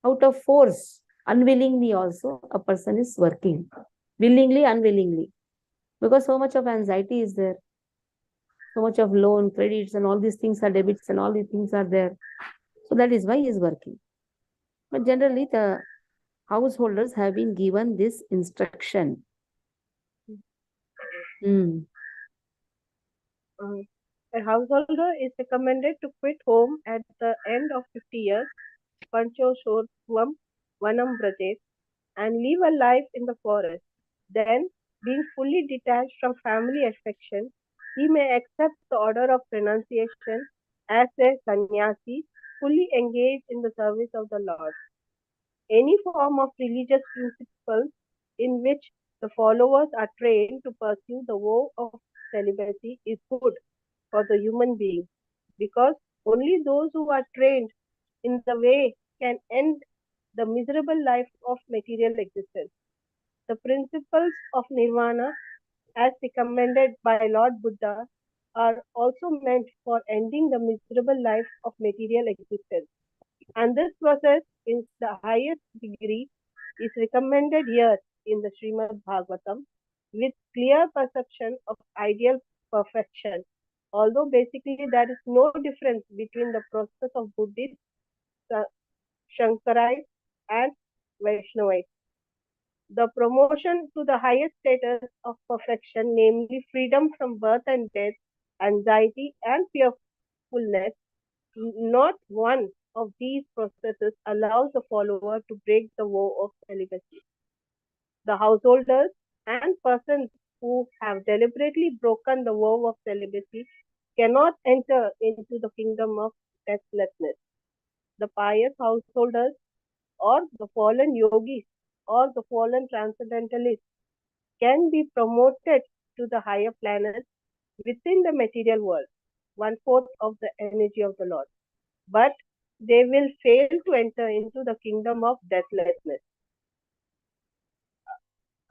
out of force, unwillingly also, a person is working. Willingly, unwillingly. Because so much of anxiety is there. So much of loan, credits and all these things are debits and all these things are there. So that is why he is working. But generally the householders have been given this instruction. A A householder is recommended to quit home at the end of 50 years, Pancho Shortvam Vanam Brajet, and live a life in the forest. Then, being fully detached from family affection, he may accept the order of renunciation as a sannyasi, fully engaged in the service of the Lord. Any form of religious principles in which the followers are trained to pursue the vow of celibacy is good for the human being, because only those who are trained in the way can end the miserable life of material existence. The principles of nirvana, as recommended by Lord Buddha, are also meant for ending the miserable life of material existence. And this process in the highest degree is recommended here in the Srimad Bhagavatam with clear perception of ideal perfection. Although basically there is no difference between the process of Buddhists, Shankarites, and Vaishnavites. The promotion to the highest status of perfection, namely freedom from birth and death, anxiety, and fearfulness, not one of these processes allows the follower to break the vow of celibacy. The householders and persons who have deliberately broken the vow of celibacy cannot enter into the kingdom of deathlessness. The pious householders, or the fallen yogis, or the fallen transcendentalists can be promoted to the higher planets within the material world, 1/4 of the energy of the Lord. But they will fail to enter into the kingdom of deathlessness.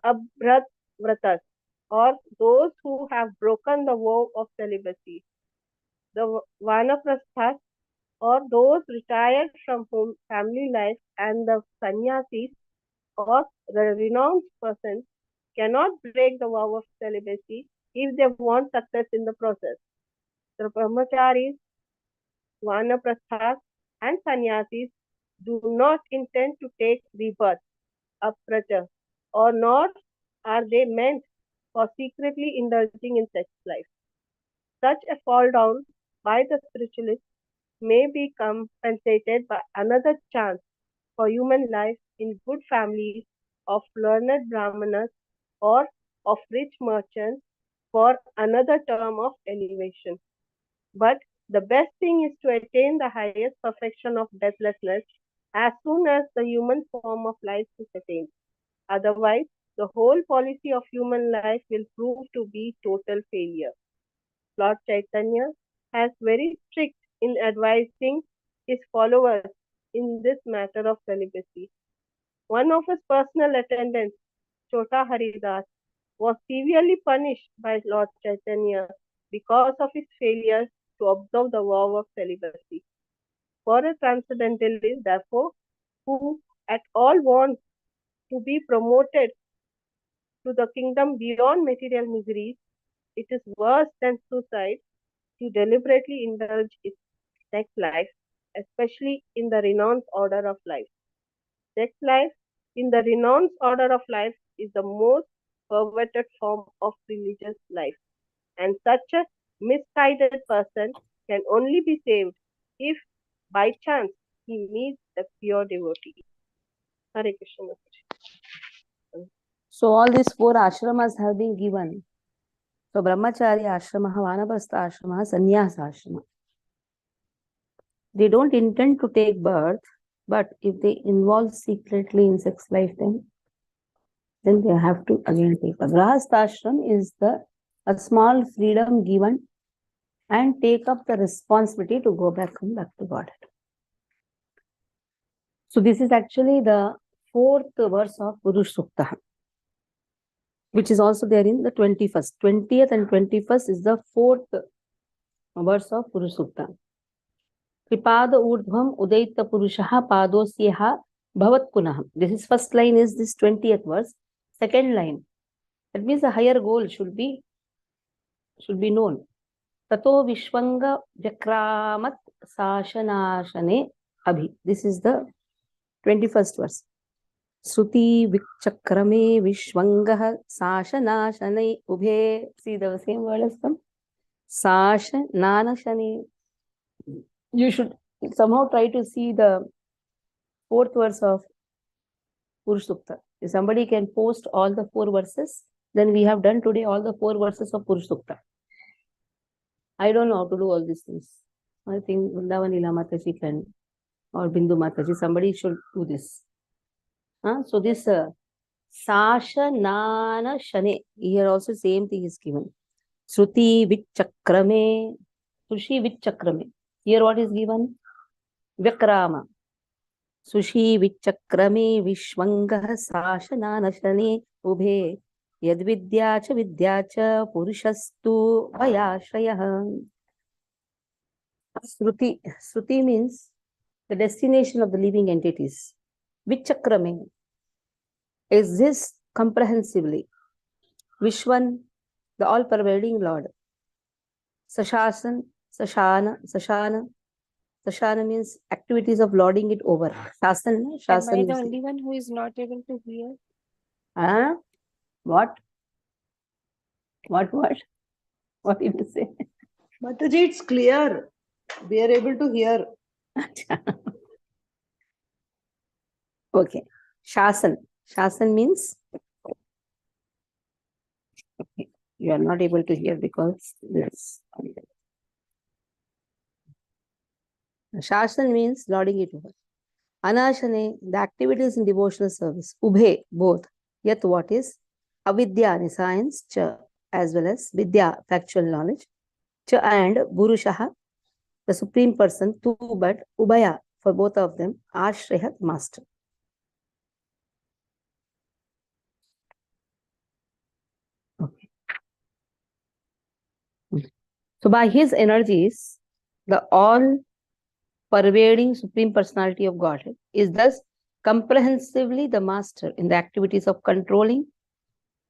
Abhrat vratas, or those who have broken the vow of celibacy. The vanaprasthas, or those retired from family life, and the sannyasis, or the renounced persons, cannot break the vow of celibacy if they want success in the process. The brahmacharis, vanaprasthas, and sannyasis do not intend to take rebirth, apracha, or nor are they meant for secretly indulging in sex life. Such a fall down by the spiritualist may be compensated by another chance for human life in good families of learned brahmanas or of rich merchants for another term of elevation. But the best thing is to attain the highest perfection of deathlessness as soon as the human form of life is attained. Otherwise, the whole policy of human life will prove to be total failure. Lord Chaitanya has very strict in advising his followers in this matter of celibacy. One of his personal attendants, Chota Haridas, was severely punished by Lord Chaitanya because of his failure to observe the vow of celibacy. For a transcendentalist, therefore, who at all wants to be promoted to the kingdom beyond material miseries, it is worse than suicide to deliberately indulge in sex life, especially in the renounced order of life. Sex life in the renounced order of life is the most perverted form of religious life, and such a misguided person can only be saved if by chance he meets a pure devotee. Hare Krishna. So all these 4 ashramas have been given. So brahmacharya ashrama, vanaprastha ashrama, sannyasa ashrama. They don't intend to take birth, but if they involve secretly in sex life, then they have to again take birth. Grahastha ashram is a small freedom given and take up the responsibility to go back to Godhead. So this is actually the 4th verse of Purush Sukta, which is also there in the 21st. 20th and 21st is the 4th verse of Purush Sukta. Kripada urdhvam udaita purushaha padosyeha bhavat punah. This is first line is this 20th verse. Second line, that means a higher goal should be known. Tato vishwanga vyakramat sashanashane abhi. This is the 21st verse. Sruti vichakrame vishwangah sashanashane ubhe. See the same word as come. Sasha Nana Shani. You should somehow try to see the fourth verse of Purush Sukta. If somebody can post all the 4 verses, then we have done today all the 4 verses of Purush Sukta. I don't know how to do all these things. I think Vrindavan Leela Mataji can, or Bindu Mataji, somebody should do this. So this Sasha Nana Shane, here also same thing is given. Shruti Vichakrame, Sushi Vichakrame. Here what is given? Vyakrama. Sushi Vichakrame Vishwangah Sasha Nana Shane Ubhe Yadvidya cha Purushastu Vayashrayah. Shruti. Shruti means the destination of the living entities. Vichakrame exists comprehensively. Vishwan, the all-pervading Lord. Sashasan, Sashana means activities of lording it over. Shasan Am I the means only one who is not able to hear? What? What did you say? Mataji, it's clear. We are able to hear. Okay. Shasan means okay. You are not able to hear because this. Shasan means lording it over. Anashane, the activities in devotional service. Ubhe, both. Yet what is? Avidya, science, cha, as well as vidya, factual knowledge. Cha and Burushaha, the supreme person, tu, but Ubhaya, for both of them, Ashrehat, master. Okay. So by his energies, the all-pervading supreme personality of Godhead is thus comprehensively the master in the activities of controlling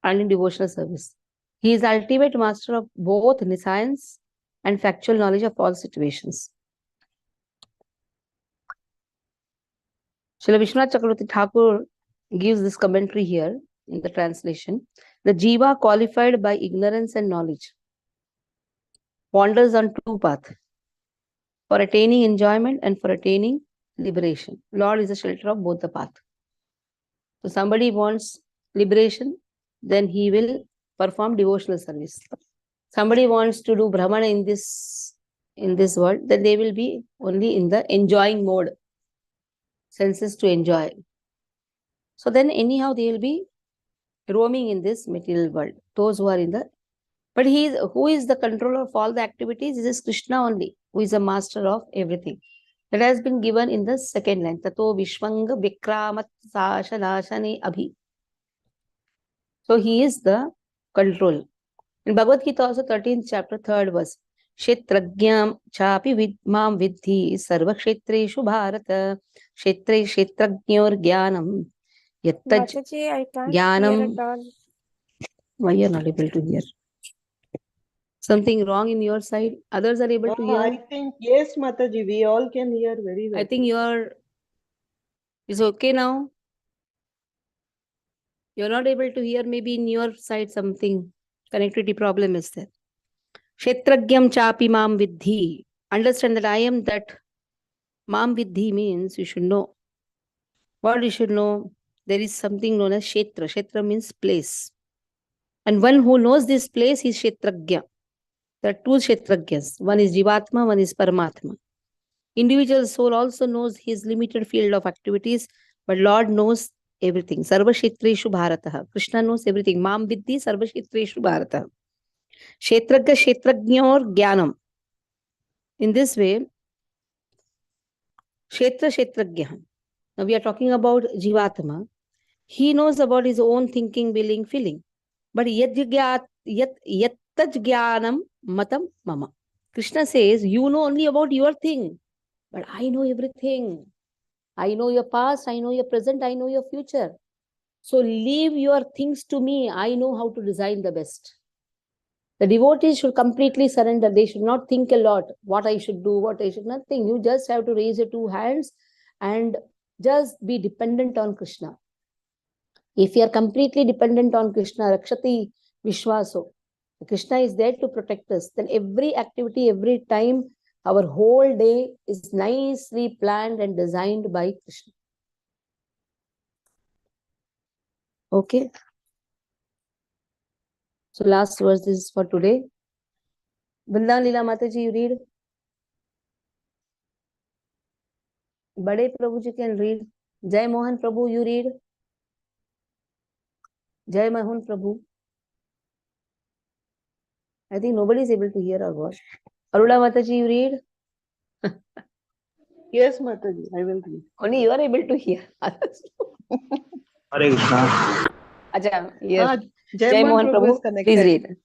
and in devotional service. He is ultimate master of both science and factual knowledge of all situations. Srila Vishwanath Chakravarti Thakur gives this commentary here in the translation. The jiva qualified by ignorance and knowledge wanders on 2 paths, for attaining enjoyment and for attaining liberation. Lord is the shelter of both the paths. So somebody wants liberation, then he will perform devotional service. Somebody wants to do Brahmana in this world, then they will be only in the enjoying mode, senses to enjoy. So then anyhow they will be roaming in this material world. Those who are in the, but who is the controller of all the activities? This is Krishna only, who is the master of everything. That has been given in the second line. Tato Vishwanga Vikramat Sashanashane Abhi. So he is the controller. In Bhagavad Gita also 13th chapter 3rd verse. Kshetragyam chapi vidmam vidhi sarva kshetreshu bharata kshetragnyor jnanam yattaj Mataji, I can't hear at all. Why you are not able to hear? Something wrong in your side? Others are able to hear? I think, yes, Mataji, we all can hear very well. I think is okay now? You're not able to hear, maybe in your side something, connectivity problem is there. Kshetragyam chapi mam vidhi. Understand that I am that. Mam vidhi means you should know. What you should know? There is something known as Kshetra. Kshetra means place. And one who knows this place is Kshetragya. There are 2 Kshetragyas. One is Jivatma, one is Paramatma. Individual soul also knows his limited field of activities, but Lord knows everything. Sarva Kshetreshu Bharataha. Krishna knows everything. Mam Vidhi Sarva Kshetreshu Bharataha. Kshetragya Kshetragnyor Jnanam. In this way, Kshetra Kshetragya. Now we are talking about Jivatma. He knows about his own thinking, willing, feeling. But Yattaj Jnanam Matam Mama. Krishna says, you know only about your thing. But I know everything. I know your past, I know your present, I know your future. So leave your things to me. I know how to design the best. The devotees should completely surrender. They should not think a lot what I should do, what I should not think. You just have to raise your 2 hands and just be dependent on Krishna. If you are completely dependent on Krishna, Rakshati Vishwaso, Krishna is there to protect us, then every activity, every time, our whole day is nicely planned and designed by Krishna. Okay. So last verse is for today. Vrindavan Leela Mataji, you read. Bade Prabhuji can read. Jai Mohan Prabhu, you read. Jai Mohan Prabhu. I think nobody is able to hear our voice. Arula Mataji, you read. Yes, Mataji, I will read. Only you are able to hear. Hare Krishna. Acha, yes. Jai Mohan Prabhu is connected. Please read.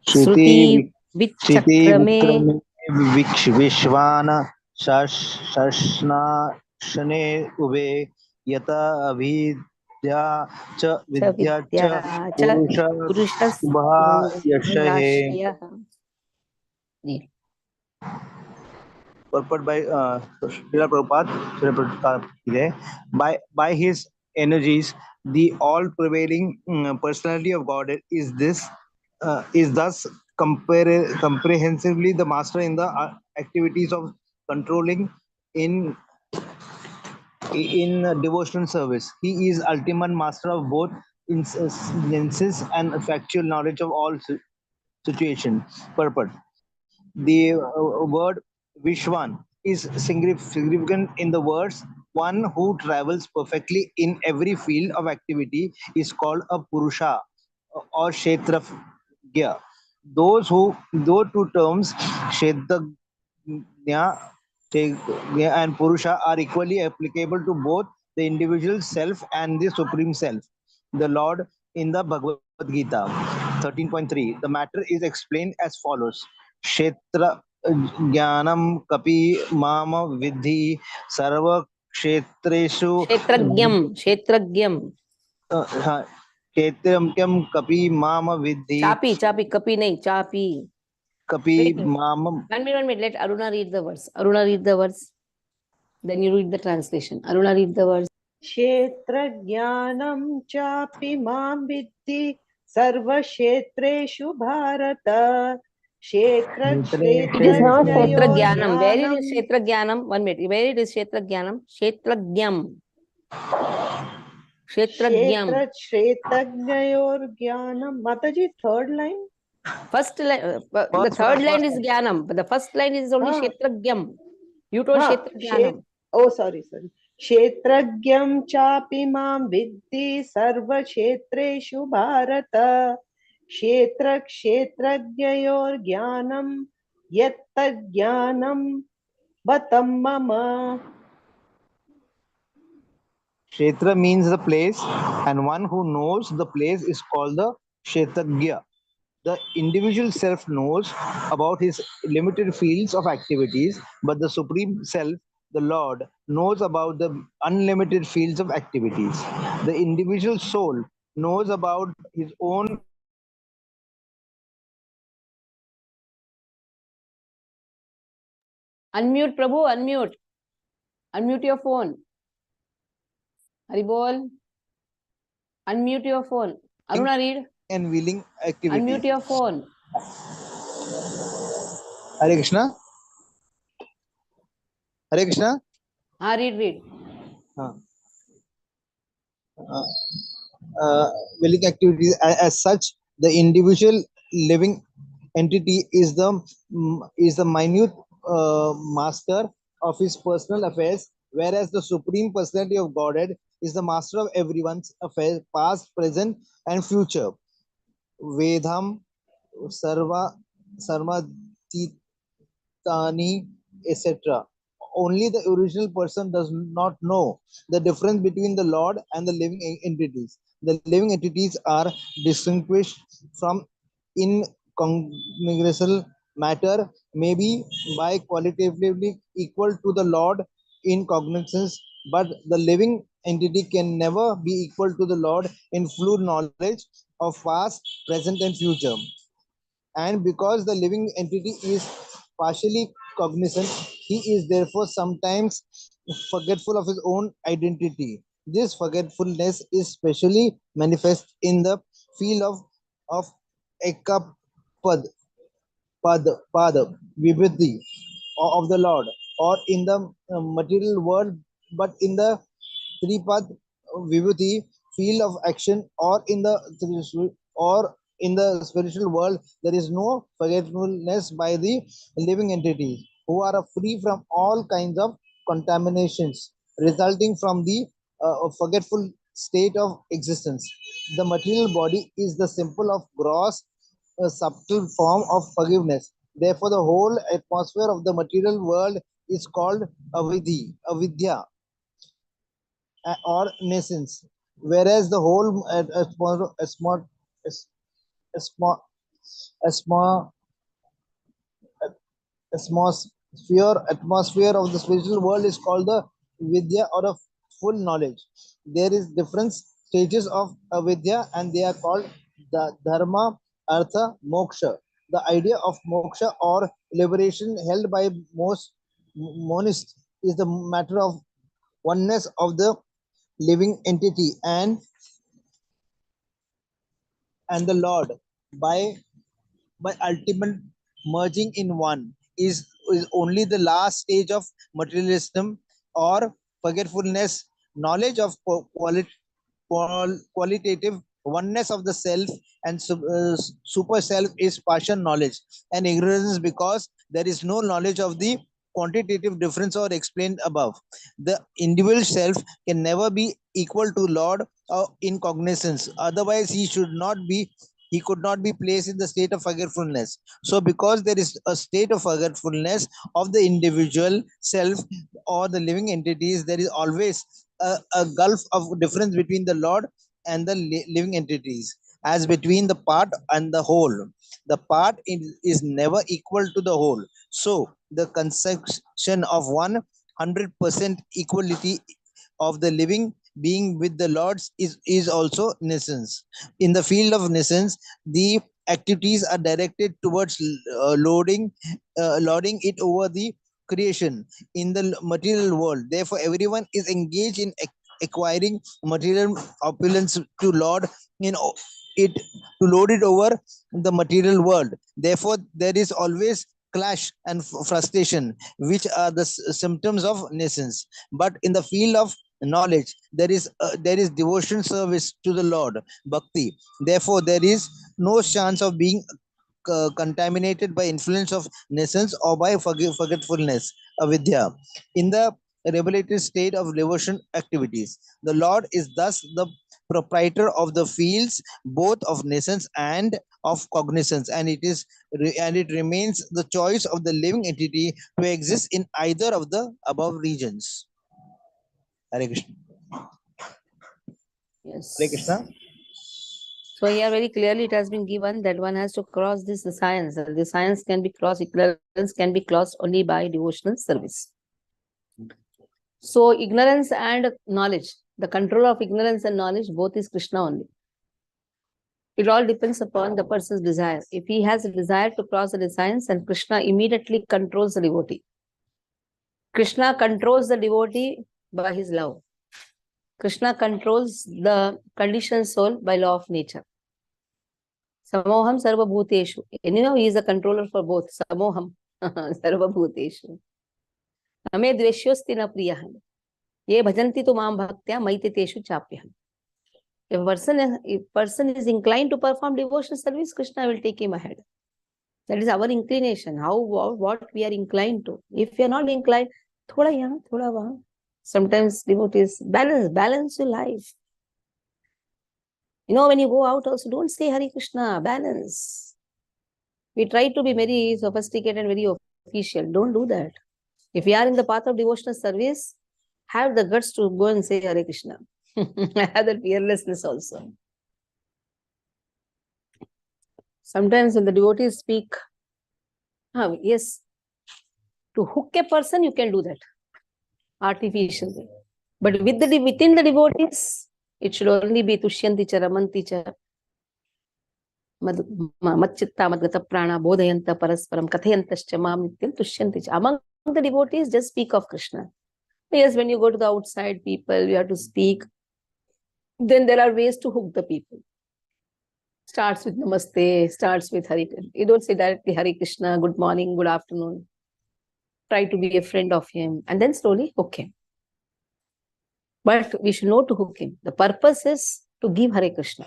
Shruti Vichakrame Vishwana Shashna Shane Ube Yata Avidya Cha Vidya Cha Purusha Subha Yashahe. Read. Purport by Srila Prabhupada. By his energies, the all-prevailing personality of God is thus comprehensively the master in the activities of controlling in devotional service. He is ultimate master of both instances and factual knowledge of all situations. Purport. The word Vishwan is significant in the words one who travels perfectly in every field of activity is called a Purusha or Kshetragya. Those two terms, Kshetragya and Purusha, are equally applicable to both the individual self and the Supreme Self, the Lord, in the Bhagavad Gita 13.3. The matter is explained as follows. Kshetra Jnanam Kapi Mama Vidhi Sarva Kshetreshu Kshetragyam. Kshetram Kapi Mama Vidhi Chapi, kapi nahi, chapi. Kapi Mama. 1 minute, let Aruna read the verse. Aruna read the verse. Then you read the translation. Aruna read the verse. क्षेत्रज्ञानं चापि मां विद्धि सर्वक्षेत्रेषु Bharat It is not Kshetragyanam. Where it is ज्ञानं Kshetragyanam? 1 minute. Where it is Kshetragyanam? Kshetragyam. Kshetragyam. क्षेत्रज्ञयोर्ज्ञानं. Mataji, third line. First line, the third line is Jnanam, but the first line is only Kshetragyam. You told Kshetragyanam. Oh, sorry. क्षेत्रज्ञं चापि मां विद्धि सर्वक्षेत्रेषु भारत क्षेत्रज्ञयोर्ज्ञानं यत्तज्ज्ञानं बतं मम. Kshetra means the place, and one who knows the place is called the Kshetragya. The individual self knows about his limited fields of activities, but the Supreme Self, the Lord, knows about the unlimited fields of activities. The individual soul knows about his own. Unmute, Prabhu, unmute. Unmute your phone. Haribol. Unmute your phone. Aruna, read. And willing activity. Unmute your phone. Hare Krishna. Hare Krishna. Read. Willing activities as such, the individual living entity is the minute master of his personal affairs, whereas the supreme personality of Godhead is the master of everyone's affairs, past, present, and future. Vedham Sarva Sarmaditani, etc. Only the original person does not know the difference between the Lord and the living entities. The living entities are distinguished from incongruous matter, maybe by qualitatively equal to the Lord in cognizance, but the living entity can never be equal to the Lord in full knowledge of past, present, and future. And because the living entity is partially cognizant, he is therefore sometimes forgetful of his own identity. This forgetfulness is specially manifest in the field of ekapad, pad, vibhuti of the Lord, or in the material world, but in the Tripad Vibhuti field of action, or in the spiritual world, there is no forgetfulness by the living entities who are free from all kinds of contaminations resulting from the forgetful state of existence. The material body is the symbol of gross, subtle form of forgiveness. Therefore, the whole atmosphere of the material world is called avidya, or nascence, whereas the whole atmo- atmo- atmosphere of the spiritual world is called the vidya, or a full knowledge. There is different stages of avidya, and they are called the dharma, artha, moksha. The idea of moksha or liberation held by most monists is the matter of oneness of the living entity and the Lord by ultimate merging in one is only the last stage of materialism or forgetfulness. Knowledge of qualitative oneness of the self and super self is partial knowledge and ignorance, because there is no knowledge of the quantitative difference or explained above. The individual self can never be equal to Lord or in cognizance, otherwise he could not be placed in the state of forgetfulness. So because there is a state of forgetfulness of the individual self or the living entities, there is always a gulf of difference between the Lord and the living entities, as between the part and the whole. The part is never equal to the whole. So the conception of 100% equality of the living being with the Lords is also nescience. In the field of nescience, the activities are directed towards lording it over the creation in the material world. Therefore, everyone is engaged in acquiring material opulence to lord in it to load it over the material world. Therefore, there is always clash and frustration, which are the symptoms of nescience. But in the field of knowledge, there is devotion service to the Lord, bhakti. Therefore, there is no chance of being contaminated by influence of nescience or by forgetfulness, avidya. In the regulated state of devotion activities, the Lord is thus the proprietor of the fields both of nescience and of cognizance, and it remains the choice of the living entity to exist in either of the above regions. Hare Krishna. Yes. Hare Krishna. So here very clearly it has been given that one has to cross this the science. The science can be crossed, ignorance can be crossed only by devotional service. So ignorance and knowledge, the control of ignorance and knowledge, both is Krishna only. It all depends upon the person's desire. If he has a desire to cross the science, and Krishna immediately controls the devotee. Krishna controls the devotee by his love. Krishna controls the conditioned soul by law of nature. Samoham sarva bhuteshu. Anyhow, he is the controller for both. Samoham sarva bhuteshu. Ame dveshyosti na priyaham. Ye bhajanti tu maam bhaktya maite teshu chapyaham. If a person is inclined to perform devotional service, Krishna will take him ahead. That is our inclination. What we are inclined to. If we are not inclined, thoda yahan, thoda wahan. Sometimes devotees balance your life. You know, when you go out also, don't say Hare Krishna, balance. We try to be very sophisticated and very official. Don't do that. If we are in the path of devotional service, have the guts to go and say Hare Krishna. Have that fearlessness also. Sometimes when the devotees speak, yes, to hook a person, you can do that artificially. But within the devotees, it should only be Tushyanti cha, Ramanti cha, Matchitta Madgata Prana, Bodhayanta Parasparam, Kathayantascha Mam Nityam, Tushyanti cha. Among the devotees, just speak of Krishna. Yes, when you go to the outside people, you have to speak Then there are ways to hook the people. Starts with Namaste, starts with Hare Krishna. You don't say directly Hare Krishna, good morning, good afternoon. Try to be a friend of him and then slowly hook him. But we should know to hook him. The purpose is to give Hare Krishna.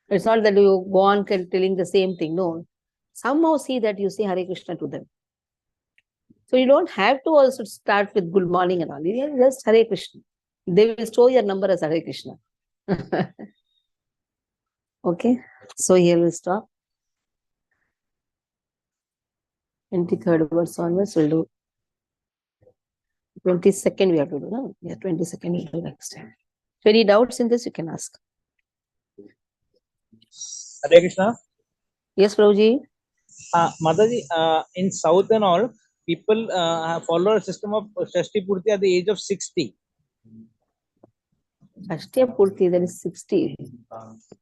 It's not that you go on telling the same thing. No. Somehow see that you say Hare Krishna to them. So you don't have to also start with good morning and all. You just Hare Krishna. They will store your number as Hare Krishna. Okay. So here we stop. 23rd verse onwards we'll do. 22nd we have to do. No? Yeah, 22nd we'll do next time. So any doubts in this you can ask. Hare Krishna. Yes, Prabhuji. Mataji, in South and all, people follow a system of Shashti Purti at the age of 60. Ashtiya Purti, that is 60.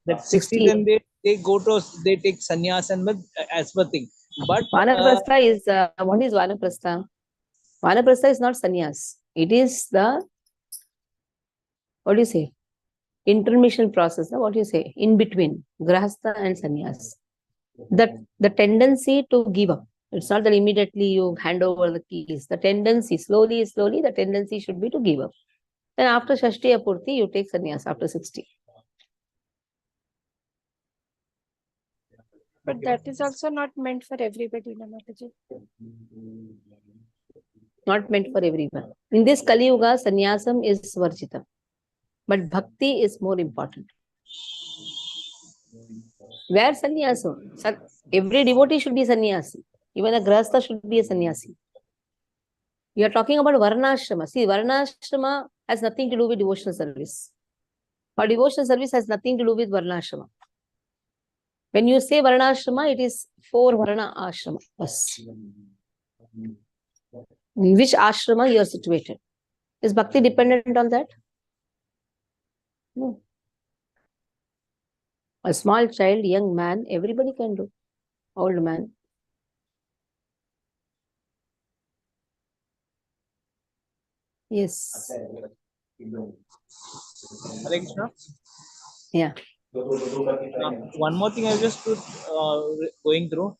That 60, then they go to, they take sannyas and as per thing. But Vanaprastha is, what is Vanaprastha? Vanaprastha is not sannyas. It is the, what do you say? Intermission process. What do you say? In between Grahastha and sannyas. The tendency to give up. It's not that immediately you hand over the keys. The tendency, slowly, the tendency should be to give up. Then after Shashtiya Purti, you take sannyas after 60. But that is also not meant for everybody, Mataji. Not meant for everyone. In this Kali Yuga, sannyasam is varjitam. But bhakti is more important. Where sannyasam? Every devotee should be sannyasi. Even a grahastha should be a sannyasi. You are talking about varnashrama. See, varnashrama has nothing to do with devotional service. Or devotional service has nothing to do with varnashrama. When you say varnashrama, it is 4 varna ashrama. Yes. In which ashrama you are situated? Is bhakti dependent on that? No. A small child, young man, everybody can do. Old man. Yes. Hare Krishna. Yeah. One more thing I was just going through.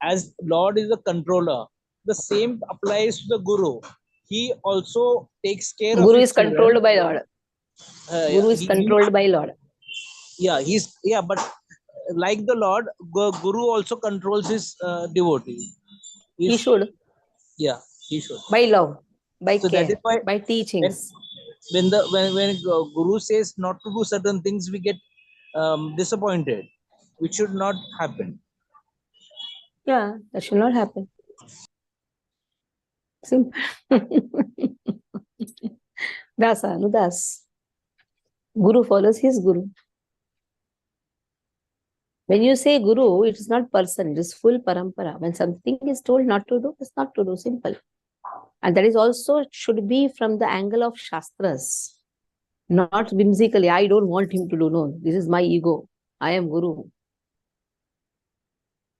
As Lord is the controller, the same applies to the Guru. He also takes care Guru of is his children. controlled by Lord. Guru is He- controlled by Lord. but like the Lord, Guru also controls his devotees. He should. Yeah, he should. By love, by So that care, is why by teachings. when Guru says not to do certain things, we get disappointed, which should not happen. Yeah, that should not happen. Simple. Dasa, Anudas. Guru follows his Guru. When you say Guru, it is not person, it is full parampara. When something is told not to do, it's not to do, simple. And that is also should be from the angle of Shastras. Not whimsically, I don't want him to do. No, this is my ego. I am Guru.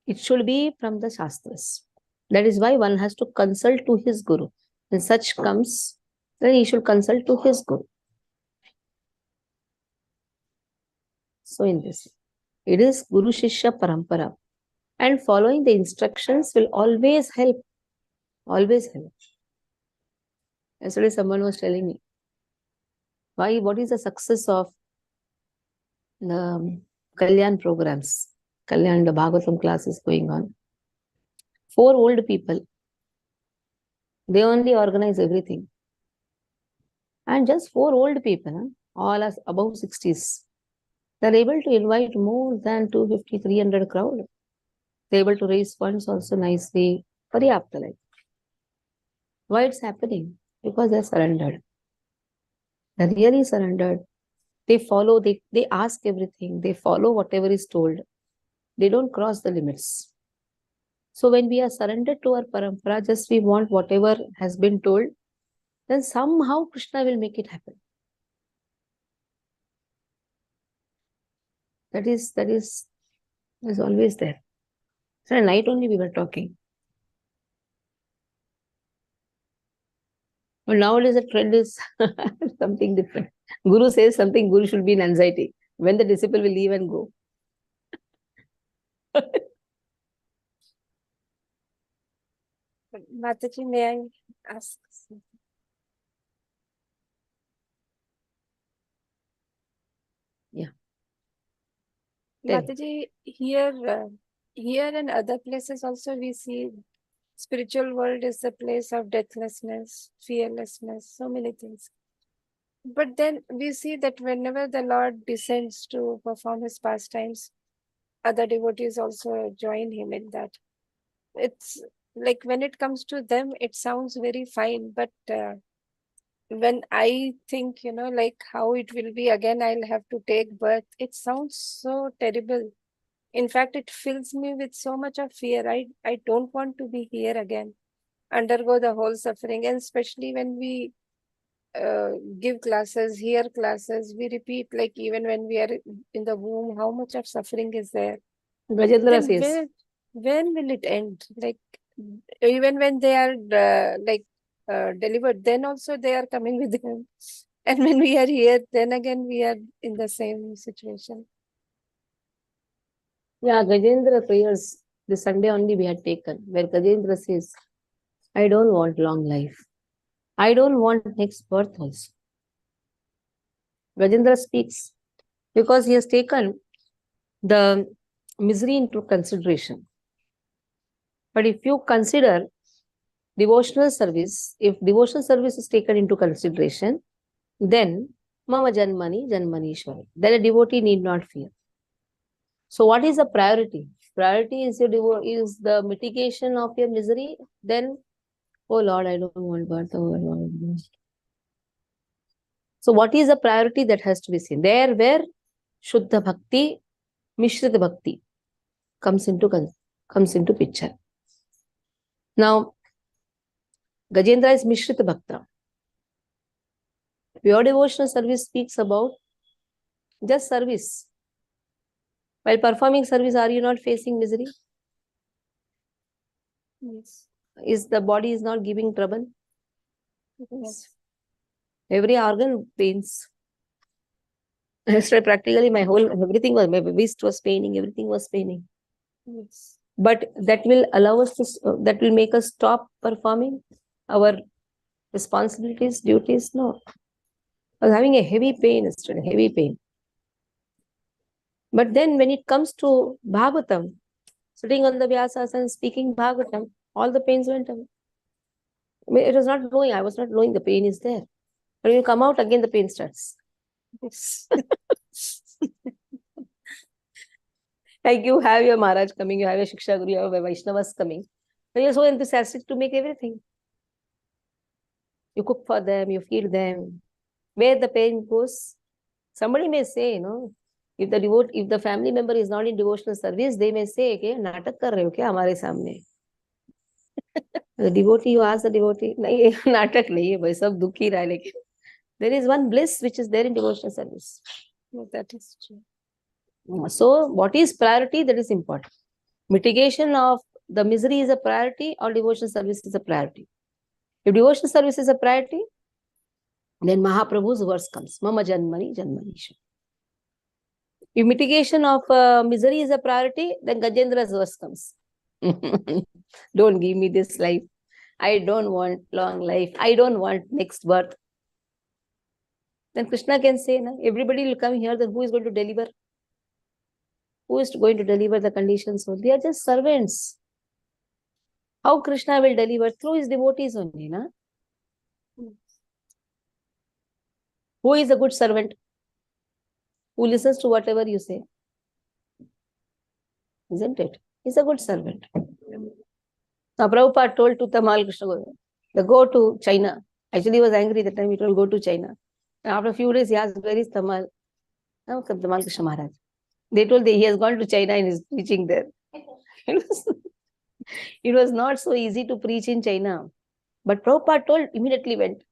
It should be from the Shastras. That is why one has to consult to his Guru. When such comes, then he should consult to his Guru. So in this, it is Guru Shishya Parampara. And following the instructions will always help. Always help. Yesterday someone was telling me, what is the success of the Kalyan programs? Kalyan, the Bhagavatam class is going on. 4 old people, they only organize everything. And just 4 old people, all are above 60s. They're able to invite more than 250, 300 crowd. They're able to raise funds also nicely. Very afterlife. Why it's happening? Because they're surrendered. They're really surrendered. They follow, they ask everything. They follow whatever is told. They don't cross the limits. So when we are surrendered to our parampara, just we want whatever has been told, then somehow Krishna will make it happen. That is always there. So at night only we were talking. But nowadays the trend is something different. Guru says something, Guru should be in anxiety. When the disciple will leave and go. Mataji, may I ask something? Yeah. Tell. Mataji, here and other places also we see spiritual world is the place of deathlessness, fearlessness, so many things. But then we see that whenever the Lord descends to perform his pastimes, other devotees also join him in that. It's like when it comes to them, it sounds very fine, but when I think, like how it will be again, I'll have to take birth, it sounds so terrible. In fact, it fills me with so much of fear. I don't want to be here again, undergo the whole suffering, and especially when we give classes, hear classes, we repeat, like even when we are in the womb, how much of suffering is there. Gajendra Then says, when will it end? Like even when they are delivered, then also they are coming with them. And when we are here, then again we are in the same situation. yeah, Gajendra prayers, this Sunday only we had taken, where Gajendra says, I don't want long life. I don't want next birth also. Gajendra speaks because he has taken the misery into consideration. But if you consider devotional service, if devotional service is taken into consideration, then Mama Janmani, Janmanishwari. Then a devotee need not fear. So what is the priority? Priority is is the mitigation of your misery. Then, oh Lord, I don't want birth. Oh Lord. So what is the priority that has to be seen? There where Shuddha Bhakti, Mishrita Bhakti comes into picture. Now, Gajendra is Mishrita Bhakta. Pure devotional service speaks about just service. While performing service, are you not facing misery? Yes. Is the body is not giving trouble? Yes. Every organ pains. Yesterday, practically my wrist was paining, everything was paining. Yes. But that will allow us to, that will make us stop performing our responsibilities, duties? No. I was having a heavy pain yesterday, heavy pain. But then when it comes to Bhagavatam, sitting on the Vyasasana, speaking Bhagavatam, all the pains went away. It was not knowing, I was not knowing the pain is there. When you come out, again the pain starts. Yes. Like you have your Maharaj coming, you have your Shiksha Guru, you have your Vaishnavas coming. But you're so enthusiastic to make everything. You cook for them, you feed them. Where the pain goes, somebody may say, if the family member is not in devotional service, they may say, okay, natak kar rahe ho kya hamare samne? The devotee, you ask the devotee, nahi, natak nahi hai, bhai, sab dukh hi raha hai, lekin there is one bliss which is there in devotional service. No, that is true. So, what is priority? That is important. Mitigation of the misery is a priority, or devotional service is a priority. If devotional service is a priority, then Mahaprabhu's verse comes, Mama Janmani, Janmanisha. If mitigation of misery is a priority, then Gajendra's verse comes. Don't give me this life. I don't want long life. I don't want next birth. Then Krishna can say, everybody will come here, then who is going to deliver? Who is going to deliver the conditions? They are just servants. How Krishna will deliver? Through his devotees only. Who is a good servant? Who listens to whatever you say? Isn't it? He's a good servant. Now Prabhupada told to Tamal Krishna, go to China. Actually, he was angry that time. He told, go to China. And after a few days, he asked, where is Tamal? No, Tamal Krishna Maharaj. They told that he has gone to China and is preaching there. It was not so easy to preach in China. But Prabhupada told, immediately went.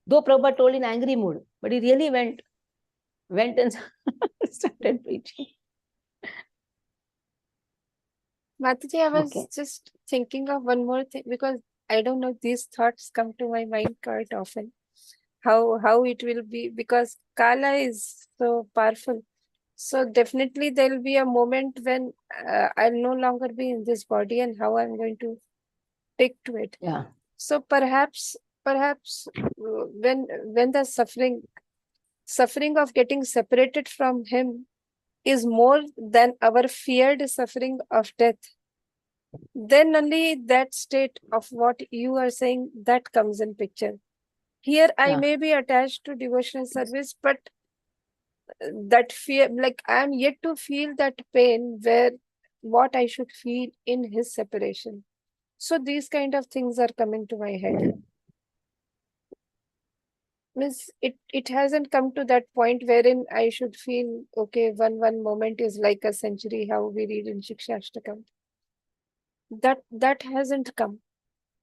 Though Prabhupada told in angry mood, but he really went and started preaching. Mataji, I was just thinking of one more thing, because I don't know, these thoughts come to my mind quite often. how it will be, because Kala is so powerful. So definitely there will be a moment when I'll no longer be in this body, and how I'm going to take to it. Yeah. So perhaps when the suffering of getting separated from him is more than our feared suffering of death, then only that state of what you are saying, that comes in picture. Here I Yeah. may be attached to devotional service, but that fear, like I am yet to feel that pain where what I should feel in his separation. So these kind of things are coming to my head. Means it hasn't come to that point wherein I should feel okay, one moment is like a century, how we read in Shikshashtakam. That hasn't come.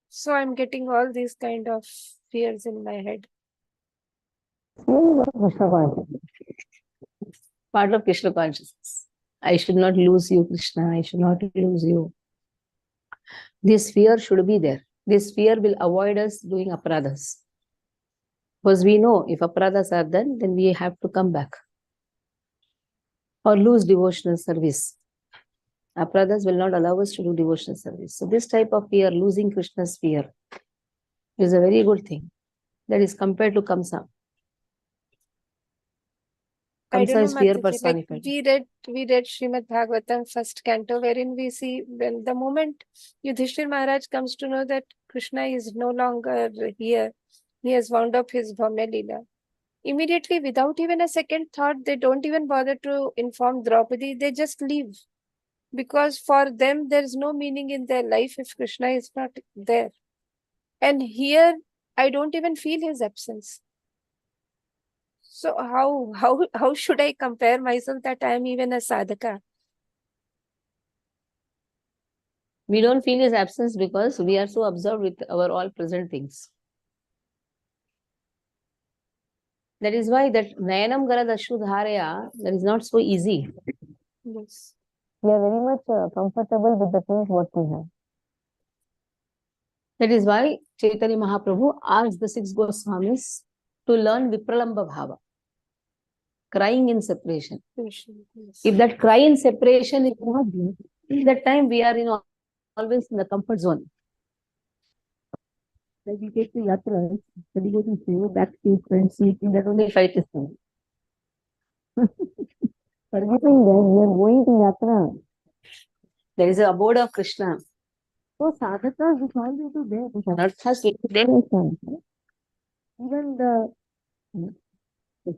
So I'm getting all these kind of fears in my head. Part of Krishna consciousness. I should not lose you, Krishna. I should not lose you. This fear should be there. This fear will avoid us doing aparadhas. Because we know if aparadhas are done, then we have to come back or lose devotional service. Aparadhas will not allow us to do devotional service. So this type of fear, losing Krishna's fear, is a very good thing. That is compared to Kamsa. I don't Kamsa know, is fear Mataji, like personified. we read Srimad Bhagavatam first canto, wherein we see when the moment Yudhishthir Maharaj comes to know that Krishna is no longer here, he has wound up his Bhamya Leela. Immediately, without even a second thought, they don't even bother to inform Draupadi, they just leave. Because for them, there is no meaning in their life if Krishna is not there. And here, I don't even feel his absence. So how should I compare myself that I am even a sadhaka? We don't feel his absence because we are so absorbed with our all present things. That is why that Nayanam Garadashu Dharaya, that is not so easy. Yes. We are very much comfortable with the things what we have. That is why Chaitanya Mahaprabhu asked the 6 Goswamis to learn Vipralamba Bhava, crying in separation. Yes. If that cry in separation is not there, that time we are always in the comfort zone. Like we take the yatras, then we go to stay back to friends, sleeping, that only fight is done. Forgetting that we are going to yatra. There is a abode of Krishna. So sadhakas is always there. Anarthas will be there. Even the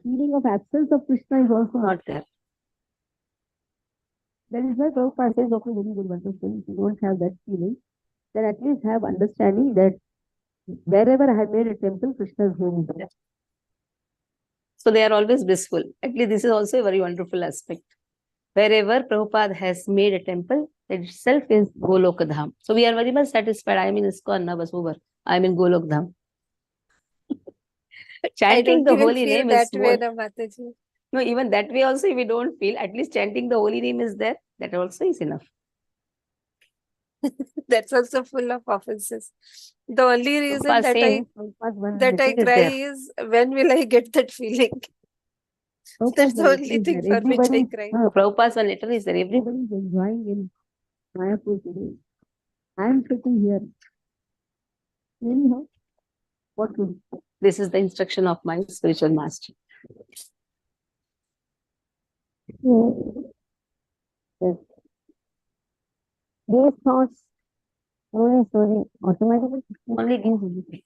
feeling of absence of Krishna is also not there. That is why Prabhupada says, okay, very good, wonderful. If you don't have that feeling, then at least have understanding that wherever I have made a temple, Krishna's home is there. So they are always blissful. At least this is also a very wonderful aspect. Wherever Prabhupada has made a temple, that itself is Golokadham. So we are very much satisfied. I am in ISKCON, na bas over. I am in Golokadham. Chanting the holy name is more. Mataji. No, even that way also, if we don't feel, at least chanting the holy name is there. That also is enough. That's also full of offenses. The only reason Prabhupada that saying, I cry is when will I get that feeling? That's the only thing for which I cry. Prabhupada's one letter is there. Everybody is enjoying in Mayapur today. I am sitting here. Anyhow, what to do? This is the instruction of my spiritual master. Yes. These thoughts slowly, automatically only gives everything.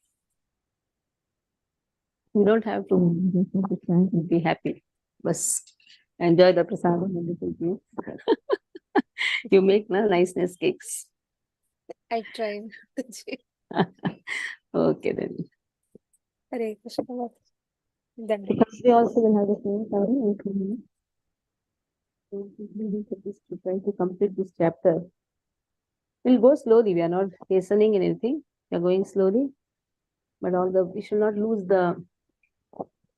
You don't have to just have to chant and be happy. But enjoy the prasadam and the food. You make nice cakes. I try. Okay then. Hare Krishna. Because we also will have the same time. So we try to complete this chapter. We'll go slowly. We are not hastening in anything. We are going slowly. But we should not lose the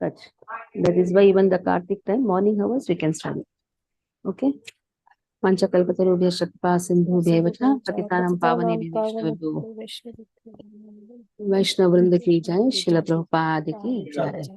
touch. That is why even the Kartik time, morning hours, we can study. Okay? Panchakalpatarubhya Shatpa Sindhu Devacha Patitanam Pavane Vishnu. वैष्णव वृंद की जय, शिल प्रभुपाद की जय।